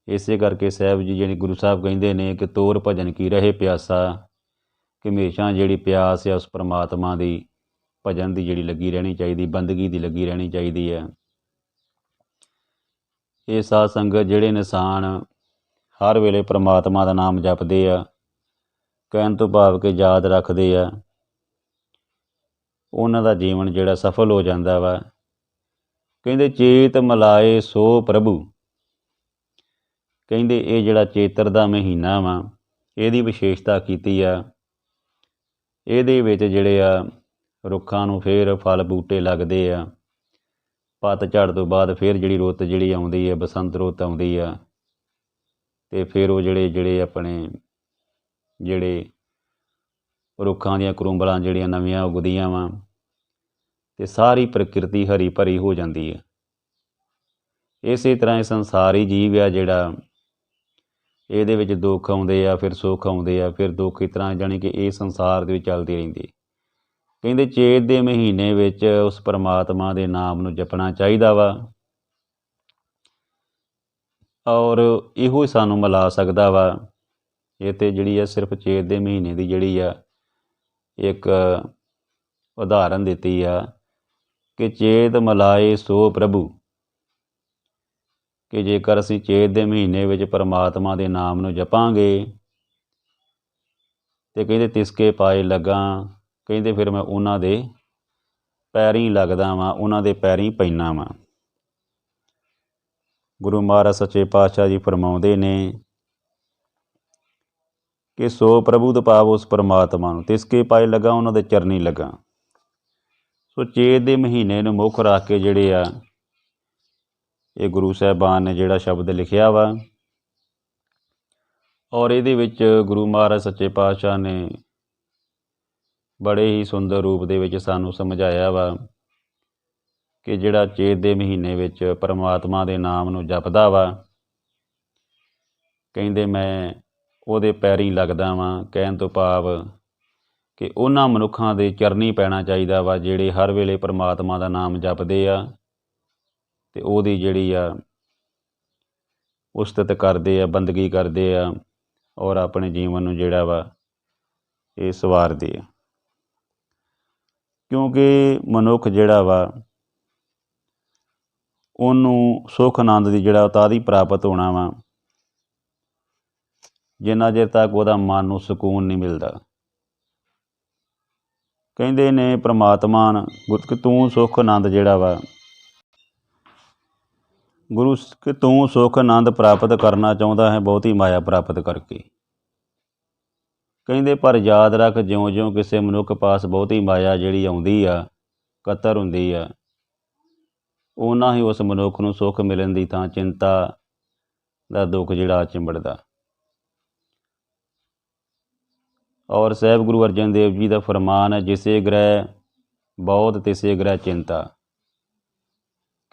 ਇਸੇ ਕਰਕੇ ਸਾਹਿਬ ਜੀ ਜਿਹੜੀ ਗੁਰੂ ਸਾਹਿਬ ਕਹਿੰਦੇ ਨੇ ਕਿ ਤੋਰ ਭਜਨ ਕੀ ਰਹੇ ਪਿਆਸਾ, ਕਿ ਹਮੇਸ਼ਾ ਜਿਹੜੀ ਪਿਆਸ ਹੈ ਉਸ ਪਰਮਾਤਮਾ ਦੀ ਭਜਨ ਦੀ ਜਿਹੜੀ ਲੱਗੀ ਰਹਿਣੀ ਚਾਹੀਦੀ, ਬੰਦਗੀ ਦੀ ਲੱਗੀ ਰਹਿਣੀ ਚਾਹੀਦੀ ਹੈ। ਇਹ ਸਾਧ ਸੰਗਤ ਜਿਹੜੇ ਇਨਸਾਨ ਹਰ ਵੇਲੇ ਪਰਮਾਤਮਾ ਦਾ ਨਾਮ ਜਪਦੇ ਆ, ਕਹਿਣ ਤੋਂ ਭਾਵ ਕਿ ਯਾਦ ਰੱਖਦੇ ਆ, ਉਹਨਾਂ ਦਾ ਜੀਵਨ ਜਿਹੜਾ ਸਫਲ ਹੋ ਜਾਂਦਾ ਵਾ। ਕਹਿੰਦੇ ਚੇਤ ਮਿਲਾਏ ਸੋ ਪ੍ਰਭੂ। ਕਹਿੰਦੇ ਇਹ ਜਿਹੜਾ ਚੇਤਰ ਦਾ ਮਹੀਨਾ ਵਾ, ਇਹਦੀ ਵਿਸ਼ੇਸ਼ਤਾ ਕੀਤੀ ਆ, ਇਹਦੇ ਵਿੱਚ ਜਿਹੜੇ ਆ ਰੁੱਖਾਂ ਨੂੰ ਫਿਰ ਫਲ ਬੂਟੇ ਲੱਗਦੇ ਆ। ਪਤਝੜ ਤੋਂ ਬਾਅਦ ਫਿਰ ਜਿਹੜੀ ਰੁੱਤ ਜਿਹੜੀ ਆਉਂਦੀ ਹੈ, ਬਸੰਤ ਰੁੱਤ ਆਉਂਦੀ ਆ, ਅਤੇ ਫਿਰ ਉਹ ਜਿਹੜੇ ਆਪਣੇ ਜਿਹੜੇ ਰੁੱਖਾਂ ਦੀਆਂ ਕਰੂੰਬਲਾਂ ਜਿਹੜੀਆਂ ਨਵੀਆਂ ਉੱਗਦੀਆਂ ਵਾ, ਅਤੇ ਸਾਰੀ ਪ੍ਰਕਿਰਤੀ ਹਰੀ ਭਰੀ ਹੋ ਜਾਂਦੀ ਹੈ। ਇਸੇ ਤਰ੍ਹਾਂ ਇਹ ਸੰਸਾਰੀ ਜੀਵ ਆ ਜਿਹੜਾ, ਇਹਦੇ ਵਿੱਚ ਦੁੱਖ ਆਉਂਦੇ ਆ, ਫਿਰ ਸੁੱਖ ਆਉਂਦੇ ਆ, ਫਿਰ ਦੁੱਖ ਇਸ ਤਰ੍ਹਾਂ ਜਾਣੀ ਕਿ ਇਹ ਸੰਸਾਰ ਦੇ ਵਿੱਚ ਚੱਲਦੀ ਰਹਿੰਦੀ। ਕਹਿੰਦੇ ਚੇਤ ਦੇ ਮਹੀਨੇ ਵਿੱਚ ਉਸ ਪਰਮਾਤਮਾ ਦੇ ਨਾਮ ਨੂੰ ਜਪਣਾ ਚਾਹੀਦਾ ਵਾ, ਔਰ ਇਹੋ ਹੀ ਸਾਨੂੰ ਮਿਲਾ ਸਕਦਾ ਵਾ। ਇਹ ਤਾਂ ਜਿਹੜੀ ਆ ਸਿਰਫ ਚੇਤ ਦੇ ਮਹੀਨੇ ਦੀ ਜਿਹੜੀ ਆ ਇੱਕ ਉਦਾਹਰਨ ਦਿੱਤੀ ਆ ਕਿ ਚੇਤ ਮਿਲਾਏ ਸੋ ਪ੍ਰਭੂ, ਕਿ ਜੇਕਰ ਅਸੀਂ ਚੇਤ ਦੇ ਮਹੀਨੇ ਵਿੱਚ ਪਰਮਾਤਮਾ ਦੇ ਨਾਮ ਨੂੰ ਜਪਾਂਗੇ ਤੇ ਕਹਿੰਦੇ ਤਿਸਕੇ ਪਾਏ ਲੱਗਾ, ਕਹਿੰਦੇ ਫਿਰ ਮੈਂ ਉਹਨਾਂ ਦੇ ਪੈਰੀਂ ਲੱਗਦਾ ਵਾਂ, ਉਹਨਾਂ ਦੇ ਪੈਰੀਂ ਪੈਂਦਾ ਵਾਂ। ਗੁਰੂ ਮਹਾਰਾਜ ਸੱਚੇ ਪਾਤਸ਼ਾਹ ਜੀ ਫਰਮਾਉਂਦੇ ਨੇ ਕਿ ਸੋ ਪ੍ਰਭੂ ਦਾ ਭਾਵ ਉਸ ਪਰਮਾਤਮਾ ਨੂੰ, ਤਿਸਕੇ ਪਾਏ ਲੱਗਾ, ਉਹਨਾਂ ਦੇ ਚਰਨੀ ਲੱਗਾ। ਸੋ ਚੇਤ ਦੇ ਮਹੀਨੇ ਨੂੰ ਮੁੱਖ ਰੱਖ ਕੇ ਜਿਹੜੇ ਆ ਇਹ ਗੁਰੂ ਸਾਹਿਬਾਨ ਨੇ ਜਿਹੜਾ ਸ਼ਬਦ ਲਿਖਿਆ ਵਾ, ਔਰ ਇਹਦੇ ਵਿੱਚ ਗੁਰੂ ਮਹਾਰਾਜ ਸੱਚੇ ਪਾਤਸ਼ਾਹ ਨੇ ਬੜੇ ਹੀ ਸੁੰਦਰ ਰੂਪ ਦੇ ਵਿੱਚ ਸਾਨੂੰ ਸਮਝਾਇਆ ਵਾ ਕਿ ਜਿਹੜਾ ਚੇਤ ਦੇ ਮਹੀਨੇ ਵਿੱਚ ਪਰਮਾਤਮਾ ਦੇ ਨਾਮ ਨੂੰ ਜਪਦਾ ਵਾ, ਕਹਿੰਦੇ ਮੈਂ ਉਹਦੇ ਪੈਰੀਂ ਲੱਗਦਾ ਵਾਂ। ਕਹਿਣ ਤੋਂ ਭਾਵ ਕਿ ਉਹਨਾਂ ਮਨੁੱਖਾਂ ਦੇ ਚਰਨੀ ਪੈਣਾ ਚਾਹੀਦਾ ਵਾ ਜਿਹੜੇ ਹਰ ਵੇਲੇ ਪਰਮਾਤਮਾ ਦਾ ਨਾਮ ਜਪਦੇ ਆ ਅਤੇ ਉਹਦੀ ਜਿਹੜੀ ਆ ਉਸਤਤ ਕਰਦੇ ਆ, ਬੰਦਗੀ ਕਰਦੇ ਆ, ਔਰ ਆਪਣੇ ਜੀਵਨ ਨੂੰ ਜਿਹੜਾ ਵਾ ਇਹ ਸੰਵਾਰਦੇ ਆ। ਕਿਉਂਕਿ ਮਨੁੱਖ ਜਿਹੜਾ ਵਾ ਉਹਨੂੰ ਸੁੱਖ ਆਨੰਦ ਦੀ ਜਿਹੜਾ ਤਦ ਹੀ ਪ੍ਰਾਪਤ ਹੋਣਾ ਵਾ ਜਿੰਨਾ ਚਿਰ ਤੱਕ ਉਹਦਾ ਮਨ ਨੂੰ ਸਕੂਨ ਨਹੀਂ ਮਿਲਦਾ। ਕਹਿੰਦੇ ਨੇ ਪ੍ਰਮਾਤਮਾ ਕਿ ਤੂੰ ਸੁੱਖ ਆਨੰਦ ਜਿਹੜਾ ਵਾ ਗੁਰੂ ਕਿ ਤੂੰ ਸੁਖ ਆਨੰਦ ਪ੍ਰਾਪਤ ਕਰਨਾ ਚਾਹੁੰਦਾ ਹੈ ਬਹੁਤੀ ਮਾਇਆ ਪ੍ਰਾਪਤ ਕਰਕੇ। ਕਹਿੰਦੇ ਪਰ ਯਾਦ ਰੱਖ, ਜਿਉਂ-ਜਿਉਂ ਕਿਸੇ ਮਨੁੱਖ ਪਾਸ ਬਹੁਤੀ ਮਾਇਆ ਜਿਹੜੀ ਆਉਂਦੀ ਆ, ਕਤਰ ਹੁੰਦੀ ਆ, ਓਨਾ ਹੀ ਉਸ ਮਨੁੱਖ ਨੂੰ ਸੁੱਖ ਮਿਲਣ ਦੀ ਥਾਂ ਚਿੰਤਾ ਦਾ ਦੁੱਖ ਜਿਹੜਾ ਚਿੰਬੜਦਾ। ਔਰ ਸਾਹਿਬ ਗੁਰੂ ਅਰਜਨ ਦੇਵ ਜੀ ਦਾ ਫਰਮਾਨ ਹੈ, ਜਿਸੇ ਗ੍ਰਹਿ ਬਹੁਤ ਤਿਸੇ ਗ੍ਰਹਿ ਚਿੰਤਾ,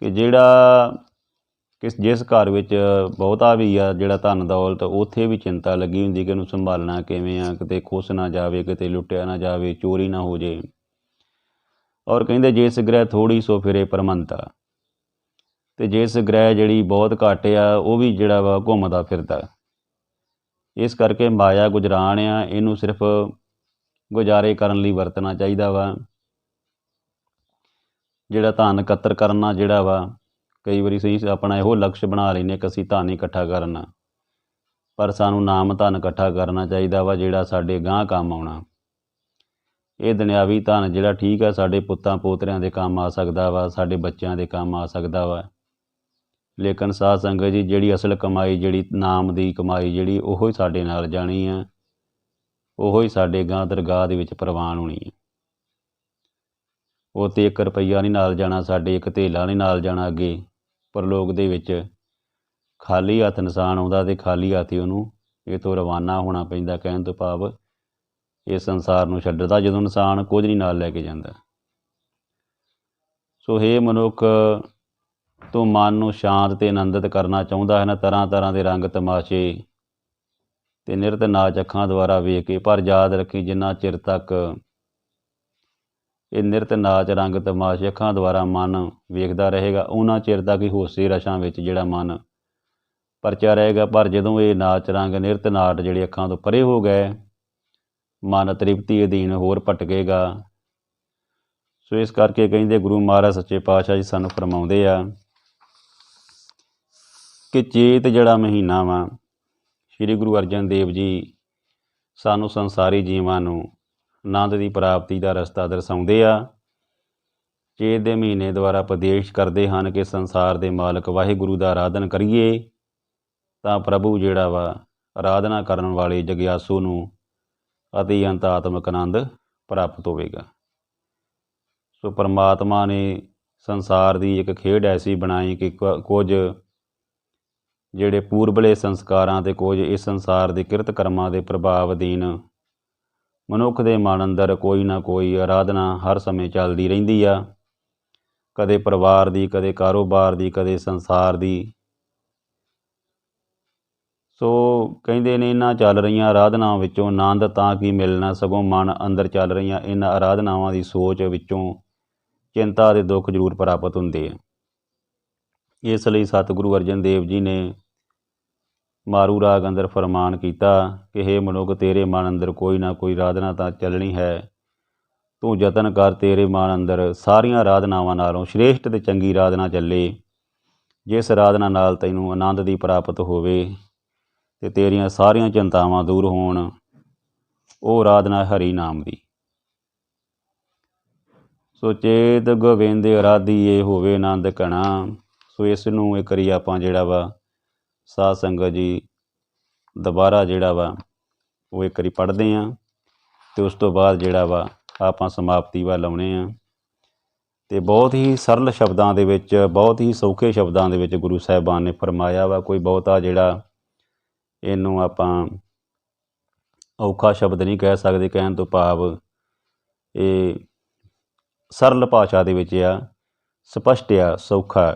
ਕਿ ਜਿਸ ਘਰ ਵਿੱਚ ਬਹੁਤਾ ਵੀ ਆ ਜਿਹੜਾ ਧਨ ਦੌਲਤ, ਉੱਥੇ ਵੀ ਚਿੰਤਾ ਲੱਗੀ ਹੁੰਦੀ ਕਿ ਇਹਨੂੰ ਸੰਭਾਲਣਾ ਕਿਵੇਂ ਆ, ਕਿਤੇ ਖੁੱਸ ਨਾ ਜਾਵੇ, ਕਿਤੇ ਲੁੱਟਿਆ ਨਾ ਜਾਵੇ, ਚੋਰੀ ਨਾ ਹੋ ਜੇ। ਔਰ ਕਹਿੰਦੇ ਜਿਸ ਗ੍ਰਹਿ ਥੋੜ੍ਹੀ ਸੋ ਫਿਰੇ ਪਰਮੰਤਾ, ਅਤੇ ਜਿਸ ਗ੍ਰਹਿ ਜਿਹੜੀ ਬਹੁਤ ਘੱਟ ਆ ਉਹ ਵੀ ਜਿਹੜਾ ਵਾ ਘੁੰਮਦਾ ਫਿਰਦਾ। ਇਸ ਕਰਕੇ ਮਾਇਆ ਗੁਜਰਾਨ ਆ, ਇਹਨੂੰ ਸਿਰਫ ਗੁਜ਼ਾਰੇ ਕਰਨ ਲਈ ਵਰਤਣਾ ਚਾਹੀਦਾ ਵਾ। ਜਿਹੜਾ ਧਨ ਇਕੱਤਰ ਕਰਨਾ ਜਿਹੜਾ ਵਾ, ਕਈ ਵਾਰੀ ਸਹੀ ਆਪਣਾ ਇਹੋ ਲਕਸ਼ ਬਣਾ ਲੈਂਦੇ ਕਿ ਅਸੀਂ ਧਨ ਇਕੱਠਾ ਕਰਨਾ, ਪਰ ਸਾਨੂੰ ਨਾਮ ਧਨ ਇਕੱਠਾ ਕਰਨਾ ਚਾਹੀਦਾ ਵਾ ਜਿਹੜਾ ਸਾਡੇ ਗਾਂਹ ਕੰਮ ਆਉਣਾ। ਇਹ ਦੁਨਿਆਵੀ ਧਨ ਜਿਹੜਾ ਠੀਕ ਆ ਸਾਡੇ ਪੁੱਤਾਂ ਪੋਤਰਿਆਂ ਦੇ ਕੰਮ ਆ ਸਕਦਾ ਵਾ, ਸਾਡੇ ਬੱਚਿਆਂ ਦੇ ਕੰਮ ਆ ਸਕਦਾ ਵਾ, ਲੇਕਿਨ ਸਾਧ ਸੰਗਤ ਜੀ ਜਿਹੜੀ ਅਸਲ ਕਮਾਈ, ਜਿਹੜੀ ਨਾਮ ਦੀ ਕਮਾਈ ਜਿਹੜੀ, ਉਹੋ ਹੀ ਸਾਡੇ ਨਾਲ ਜਾਣੀ ਆ, ਉਹੋ ਹੀ ਸਾਡੇ ਗਾਂਹ ਦਰਗਾਹ ਦੇ ਵਿੱਚ ਪ੍ਰਵਾਨ ਹੋਣੀ ਹੈ। ਉਹ 'ਤੇ 1 ਰੁਪਈਆ ਨਹੀਂ ਨਾਲ ਜਾਣਾ, ਸਾਡੇ 1 ਧੇਲਾ ਨਹੀਂ ਨਾਲ ਜਾਣਾ। ਅੱਗੇ ਪਰਲੋਕ ਦੇ ਵਿੱਚ ਖਾਲੀ ਹੱਥ ਇਨਸਾਨ ਆਉਂਦਾ ਅਤੇ ਖਾਲੀ ਹੱਥ ਹੀ ਉਹਨੂੰ ਇੱਥੋਂ ਰਵਾਨਾ ਹੋਣਾ ਪੈਂਦਾ। ਕਹਿਣ ਤੋਂ ਭਾਵ ਇਸ ਸੰਸਾਰ ਨੂੰ ਛੱਡਦਾ ਜਦੋਂ ਇਨਸਾਨ ਕੁਝ ਨਹੀਂ ਨਾਲ ਲੈ ਕੇ ਜਾਂਦਾ। ਸੋ ਹੇ ਮਨੁੱਖ, ਤੂੰ ਮਨ ਨੂੰ ਸ਼ਾਂਤ ਅਤੇ ਆਨੰਦਿਤ ਕਰਨਾ ਚਾਹੁੰਦਾ ਹੈ ਨਾ, ਤਰ੍ਹਾਂ ਤਰ੍ਹਾਂ ਦੇ ਰੰਗ ਤਮਾਸ਼ੇ ਅਤੇ ਨਿਰਤ ਨਾਚ ਅੱਖਾਂ ਦੁਆਰਾ ਵੇਖ ਕੇ, ਪਰ ਯਾਦ ਰੱਖੀ ਜਿੰਨਾ ਚਿਰ ਤੱਕ ਇਹ ਨਿਰਤ ਨਾਚ ਰੰਗ ਤਮਾਸ਼ੇ ਅੱਖਾਂ ਦੁਆਰਾ ਮਨ ਵੇਖਦਾ ਰਹੇਗਾ, ਉਹਨਾਂ ਚਿਰ ਤੱਕ ਹੀ ਹੋਸੇ ਰਸ਼ਾਂ ਵਿੱਚ ਜਿਹੜਾ ਮਨ ਪਰਚਾ ਰਹੇਗਾ। ਪਰ ਜਦੋਂ ਇਹ ਨਾਚ ਰੰਗ ਨਿਰਤ ਨਾਟ ਜਿਹੜੇ ਅੱਖਾਂ ਤੋਂ ਪਰੇ ਹੋ ਗਏ, ਮਨ ਤ੍ਰਿਪਤੀ ਅਧੀਨ ਹੋਰ ਭਟਕੇਗਾ। ਸੋ ਇਸ ਕਰਕੇ ਕਹਿੰਦੇ ਗੁਰੂ ਮਹਾਰਾਜ ਸੱਚੇ ਪਾਤਸ਼ਾਹ ਜੀ ਸਾਨੂੰ ਫਰਮਾਉਂਦੇ ਆ ਕਿ ਚੇਤ ਜਿਹੜਾ ਮਹੀਨਾ ਵਾ, ਸ਼੍ਰੀ ਗੁਰੂ ਅਰਜਨ ਦੇਵ ਜੀ ਸਾਨੂੰ ਸੰਸਾਰੀ ਜੀਵਾਂ ਨੂੰ ਆਨੰਦ ਦੀ ਪ੍ਰਾਪਤੀ ਦਾ ਰਸਤਾ ਦਰਸਾਉਂਦੇ ਆ। ਚੇਤ ਦੇ ਮਹੀਨੇ ਦੁਆਰਾ ਉਪਦੇਸ਼ ਕਰਦੇ ਹਨ ਕਿ ਸੰਸਾਰ ਦੇ ਮਾਲਕ ਵਾਹਿਗੁਰੂ ਦਾ ਆਰਾਧਨ ਕਰੀਏ ਤਾਂ ਪ੍ਰਭੂ ਜਿਹੜਾ ਵਾ ਆਰਾਧਨਾ ਕਰਨ ਵਾਲੇ ਜਗਿਆਸੂ ਨੂੰ ਅਤੀ ਅੰਤ ਆਤਮਿਕ ਆਨੰਦ ਪ੍ਰਾਪਤ ਹੋਵੇਗਾ। ਸੋ ਪਰਮਾਤਮਾ ਨੇ ਸੰਸਾਰ ਦੀ ਇੱਕ ਖੇਡ ਐਸੀ ਬਣਾਈ ਕਿ ਕੁਝ ਜਿਹੜੇ ਪੂਰਬਲੇ ਸੰਸਕਾਰਾਂ ਅਤੇ ਕੁਝ ਇਸ ਸੰਸਾਰ ਦੇ ਕਿਰਤ ਕਰਮਾਂ ਦੇ ਪ੍ਰਭਾਵ ਅਧੀਨ ਮਨੁੱਖ ਦੇ ਮਨ ਅੰਦਰ ਕੋਈ ਨਾ ਕੋਈ ਆਰਾਧਨਾ ਹਰ ਸਮੇਂ ਚੱਲਦੀ ਰਹਿੰਦੀ ਆ, ਕਦੇ ਪਰਿਵਾਰ ਦੀ, ਕਦੇ ਕਾਰੋਬਾਰ ਦੀ, ਕਦੇ ਸੰਸਾਰ ਦੀ। ਸੋ ਕਹਿੰਦੇ ਨੇ ਇਹਨਾਂ ਚੱਲ ਰਹੀਆਂ ਆਰਾਧਨਾਵਾਂ ਵਿੱਚੋਂ ਆਨੰਦ ਤਾਂ ਕੀ ਮਿਲਣਾ, ਸਗੋਂ ਮਨ ਅੰਦਰ ਚੱਲ ਰਹੀਆਂ ਇਹਨਾਂ ਆਰਾਧਨਾਵਾਂ ਦੀ ਸੋਚ ਵਿੱਚੋਂ ਚਿੰਤਾ ਦੇ ਦੁੱਖ ਜ਼ਰੂਰ ਪ੍ਰਾਪਤ ਹੁੰਦੇ ਆ। ਇਸ ਲਈ ਸਤਿਗੁਰੂ ਅਰਜਨ ਦੇਵ ਜੀ ਨੇ ਮਾਰੂ ਰਾਗ ਅੰਦਰ ਫਰਮਾਨ ਕੀਤਾ ਕਿ ਹੇ ਮਨੁੱਖ, ਤੇਰੇ ਮਨ ਅੰਦਰ ਕੋਈ ਨਾ ਕੋਈ ਆਰਾਧਨਾ ਤਾਂ ਚੱਲਣੀ ਹੈ। ਤੂੰ ਯਤਨ ਕਰ ਤੇਰੇ ਮਨ ਅੰਦਰ ਸਾਰੀਆਂ ਆਰਾਧਨਾਵਾਂ ਨਾਲੋਂ ਸ਼੍ਰੇਸ਼ਟ ਅਤੇ ਚੰਗੀ ਆਰਾਧਨਾ ਚੱਲੇ, ਜਿਸ ਆਰਾਧਨਾ ਨਾਲ ਤੈਨੂੰ ਆਨੰਦ ਦੀ ਪ੍ਰਾਪਤ ਹੋਵੇ ਅਤੇ ਤੇਰੀਆਂ ਸਾਰੀਆਂ ਚਿੰਤਾਵਾਂ ਦੂਰ ਹੋਣ। ਉਹ ਆਰਾਧਨਾ ਹਰੀ ਨਾਮ ਦੀ। ਸੋ ਚੇਤ ਗੋਬਿੰਦ ਆਰਾਧੀਏ ਹੋਵੇ ਆਨੰਦ ਘਣਾ। ਸੋ ਇਸ ਨੂੰ ਇੱਕ ਵਾਰੀ ਆਪਾਂ ਜਿਹੜਾ ਵਾ ਸਾਧ ਸੰਗਤ ਜੀ ਦੁਬਾਰਾ ਜਿਹੜਾ ਵਾ ਉਹ ਇੱਕ ਵਾਰੀ ਪੜ੍ਹਦੇ ਹਾਂ ਅਤੇ ਉਸ ਤੋਂ ਬਾਅਦ ਜਿਹੜਾ ਵਾ ਆਪਾਂ ਸਮਾਪਤੀ ਵੱਲ ਆਉਣੇ ਹਾਂ। ਅਤੇ ਬਹੁਤ ਹੀ ਸਰਲ ਸ਼ਬਦਾਂ ਦੇ ਵਿੱਚ, ਬਹੁਤ ਹੀ ਸੌਖੇ ਸ਼ਬਦਾਂ ਦੇ ਵਿੱਚ ਗੁਰੂ ਸਾਹਿਬਾਨ ਨੇ ਫਰਮਾਇਆ ਵਾ। ਕੋਈ ਬਹੁਤਾ ਜਿਹੜਾ ਇਹਨੂੰ ਆਪਾਂ ਔਖਾ ਸ਼ਬਦ ਨਹੀਂ ਕਹਿ ਸਕਦੇ। ਕਹਿਣ ਤੋਂ ਭਾਵ ਇਹ ਸਰਲ ਭਾਸ਼ਾ ਦੇ ਵਿੱਚ ਆ, ਸਪਸ਼ਟ ਆ, ਸੌਖਾ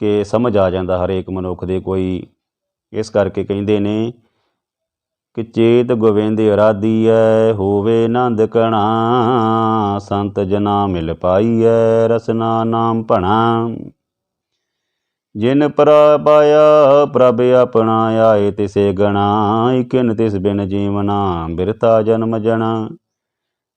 ਕਿ ਸਮਝ ਆ ਜਾਂਦਾ ਹਰੇਕ ਮਨੁੱਖ ਦੇ ਕੋਈ। ਇਸ ਕਰਕੇ ਕਹਿੰਦੇ ਨੇ ਕਿ ਚੇਤ ਗੋਬਿੰਦ ਆਰਾਧੀਐ ਹੋਵੇ ਆਨੰਦ ਘਣਾ, ਸੰਤ ਜਨਾ ਮਿਲ ਪਾਈਐ ਰਸਨਾ ਨਾਮ ਭਣਾ। ਜਿਨ ਪਾਇਆ ਪ੍ਰਭ ਆਪਣਾ ਆਏ ਤਿਸੇ ਗਣਾ, ਇਕਿਨ ਤਿਸ ਬਿਨ ਜੀਵਨਾ ਬਿਰਥਾ ਜਨਮ ਜਣਾ।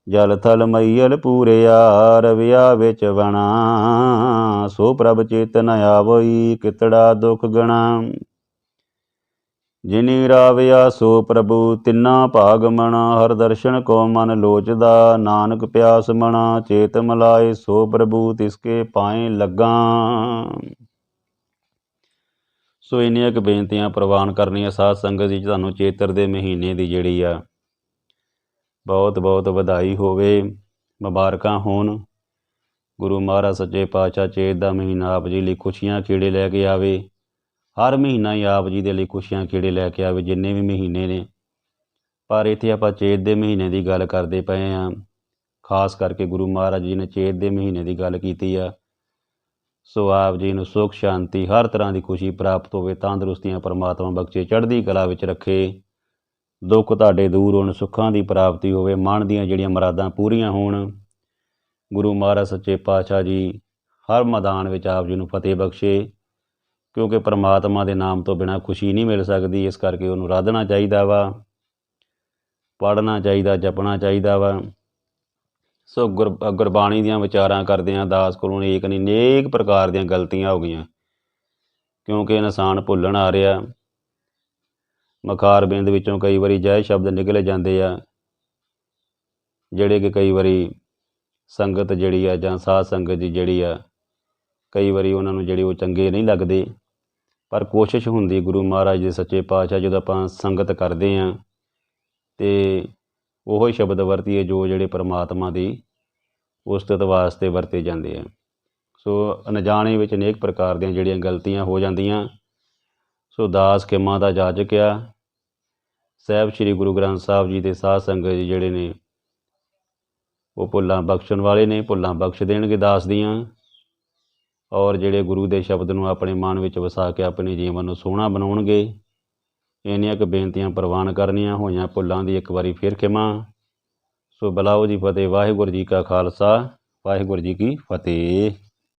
ਜਲ ਥਲ ਮਈਅਲ ਪੂਰਿਆ ਰਵਿਆ ਵਿੱਚ ਬਣਾ, ਸੋ ਪ੍ਰਭ ਚੇਤਨ ਆਵਈ ਕਿਤੜਾ ਦੁਖ ਗਣਾ। ਜਿਨੀ ਰਾਵਿਆ ਸੋ ਪ੍ਰਭੂ ਤਿੰਨਾ ਭਾਗ ਮਣਾ। ਹਰ ਦਰਸ਼ਨ ਕੋ ਮਨ ਲੋਚਦਾ, ਨਾਨਕ ਪਿਆਸ ਮਣਾ। ਚੇਤ ਮਲਾਏ ਸੋ ਪ੍ਰਭੂ ਤਿਸਕੇ ਪਾਏ ਲੱਗਾ। ਸੋ ਇੰਨੀਆਂ ਕੁ ਬੇਨਤੀਆਂ ਪ੍ਰਵਾਨ ਕਰਨੀਆਂ ਸਾਧ ਸੰਗਤ ਜੀ। ਤੁਹਾਨੂੰ ਚੇਤਰ ਦੇ ਮਹੀਨੇ ਦੀ ਜਿਹੜੀ ਆ ਬਹੁਤ ਬਹੁਤ ਵਧਾਈ ਹੋਵੇ, ਮੁਬਾਰਕਾਂ ਹੋਣ। ਗੁਰੂ ਮਹਾਰਾਜ ਸੱਚੇ ਪਾਤਸ਼ਾਹ ਚੇਤ ਦਾ ਮਹੀਨਾ ਆਪ ਜੀ ਲਈ ਖੁਸ਼ੀਆਂ ਖੇੜੇ ਲੈ ਕੇ ਆਵੇ। ਹਰ ਮਹੀਨਾ ਹੀ ਆਪ ਜੀ ਦੇ ਲਈ ਖੁਸ਼ੀਆਂ ਖੇੜੇ ਲੈ ਕੇ ਆਵੇ, ਜਿੰਨੇ ਵੀ ਮਹੀਨੇ ਨੇ। ਪਰ ਇੱਥੇ ਆਪਾਂ ਚੇਤ ਦੇ ਮਹੀਨੇ ਦੀ ਗੱਲ ਕਰਦੇ ਪਏ ਹਾਂ। ਖਾਸ ਕਰਕੇ ਗੁਰੂ ਮਹਾਰਾਜ ਜੀ ਨੇ ਚੇਤ ਦੇ ਮਹੀਨੇ ਦੀ ਗੱਲ ਕੀਤੀ ਆ। ਸੋ ਆਪ ਜੀ ਨੂੰ ਸੁੱਖ ਸ਼ਾਂਤੀ, ਹਰ ਤਰ੍ਹਾਂ ਦੀ ਖੁਸ਼ੀ ਪ੍ਰਾਪਤ ਹੋਵੇ। ਤੰਦਰੁਸਤੀਆਂ ਪਰਮਾਤਮਾ ਬਖਸ਼ੇ, ਚੜ੍ਹਦੀ ਕਲਾ ਵਿੱਚ ਰੱਖੇ। ਦੁੱਖ ਤੁਹਾਡੇ ਦੂਰ ਹੋਣ, ਸੁੱਖਾਂ ਦੀ ਪ੍ਰਾਪਤੀ ਹੋਵੇ, ਮਨ ਦੀਆਂ ਜਿਹੜੀਆਂ ਮੁਰਾਦਾਂ ਪੂਰੀਆਂ ਹੋਣ। ਗੁਰੂ ਮਹਾਰਾਜ ਸੱਚੇ ਪਾਤਸ਼ਾਹ ਜੀ ਹਰ ਮੈਦਾਨ ਵਿੱਚ ਆਪ ਜੀ ਨੂੰ ਫਤਿਹ ਬਖਸ਼ੇ, ਕਿਉਂਕਿ ਪਰਮਾਤਮਾ ਦੇ ਨਾਮ ਤੋਂ ਬਿਨਾਂ ਖੁਸ਼ੀ ਨਹੀਂ ਮਿਲ ਸਕਦੀ। ਇਸ ਕਰਕੇ ਉਹਨੂੰ ਆਰਾਧਨਾ ਚਾਹੀਦਾ ਵਾ, ਪੜ੍ਹਨਾ ਚਾਹੀਦਾ, ਜਪਣਾ ਚਾਹੀਦਾ ਵਾ। ਸੋ ਗੁਰਬਾਣੀ ਦੀਆਂ ਵਿਚਾਰਾਂ ਕਰਦਿਆਂ ਦਾਸ ਕੋਲੋਂ ਏਕ ਨਹੀਂ ਅਨੇਕ ਪ੍ਰਕਾਰ ਦੀਆਂ ਗਲਤੀਆਂ ਹੋ ਗਈਆਂ, ਕਿਉਂਕਿ ਇਨਸਾਨ ਭੁੱਲਣ ਆ ਰਿਹਾ। ਮਖਾਰ ਬਿੰਦ ਵਿੱਚੋਂ ਕਈ ਵਾਰੀ ਜੈ ਸ਼ਬਦ ਨਿਕਲ ਜਾਂਦੇ ਆ, ਜਿਹੜੇ ਕਿ ਕਈ ਵਾਰੀ ਸੰਗਤ ਜਿਹੜੀ ਆ ਜਾਂ ਸਾਧ ਸੰਗਤ ਦੀ ਜਿਹੜੀ ਆ, ਕਈ ਵਾਰੀ ਉਹਨਾਂ ਨੂੰ ਜਿਹੜੀ ਉਹ ਚੰਗੇ ਨਹੀਂ ਲੱਗਦੇ। ਪਰ ਕੋਸ਼ਿਸ਼ ਹੁੰਦੀ ਗੁਰੂ ਮਹਾਰਾਜ ਦੇ ਸੱਚੇ ਪਾਤਸ਼ਾਹ ਜਦੋਂ ਆਪਾਂ ਸੰਗਤ ਕਰਦੇ ਹਾਂ ਅਤੇ ਉਹੋ ਹੀ ਸ਼ਬਦ ਵਰਤੀਏ ਜੋ ਜਿਹੜੇ ਪਰਮਾਤਮਾ ਦੀ ਉਸਤਤ ਵਾਸਤੇ ਵਰਤੇ ਜਾਂਦੇ ਆ। ਸੋ ਅਣਜਾਣੇ ਵਿੱਚ ਅਨੇਕ ਪ੍ਰਕਾਰ ਦੀਆਂ ਜਿਹੜੀਆਂ ਗਲਤੀਆਂ ਹੋ ਜਾਂਦੀਆਂ। ਸੋ ਦਾਸ ਖਿਮਾ ਦਾ ਜਾਚਕ ਆ। ਸਾਹਿਬ ਸ਼੍ਰੀ ਗੁਰੂ ਗ੍ਰੰਥ ਸਾਹਿਬ ਜੀ ਦੇ ਸਾਧ ਸੰਗਤ ਜੀ ਜਿਹੜੇ ਨੇ ਉਹ ਭੁੱਲਾਂ ਬਖਸ਼ਣ ਵਾਲੇ ਨੇ, ਭੁੱਲਾਂ ਬਖਸ਼ ਦੇਣਗੇ ਦਾਸ ਦੀਆਂ। ਔਰ ਜਿਹੜੇ ਗੁਰੂ ਦੇ ਸ਼ਬਦ ਨੂੰ ਆਪਣੇ ਮਨ ਵਿੱਚ ਵਸਾ ਕੇ ਆਪਣੇ ਜੀਵਨ ਨੂੰ ਸੋਹਣਾ ਬਣਾਉਣਗੇ। ਇੰਨੀਆਂ ਕੁ ਬੇਨਤੀਆਂ ਪ੍ਰਵਾਨ ਕਰਨੀਆਂ ਹੋਈਆਂ। ਭੁੱਲਾਂ ਦੀ ਇੱਕ ਵਾਰੀ ਫਿਰ ਖਿਮਾ। ਸੋ ਬਲਾਓ ਜੀ ਫਤਿਹ। ਵਾਹਿਗੁਰੂ ਜੀ ਕਾ ਖਾਲਸਾ, ਵਾਹਿਗੁਰੂ ਜੀ ਕੀ ਫਤਿਹ।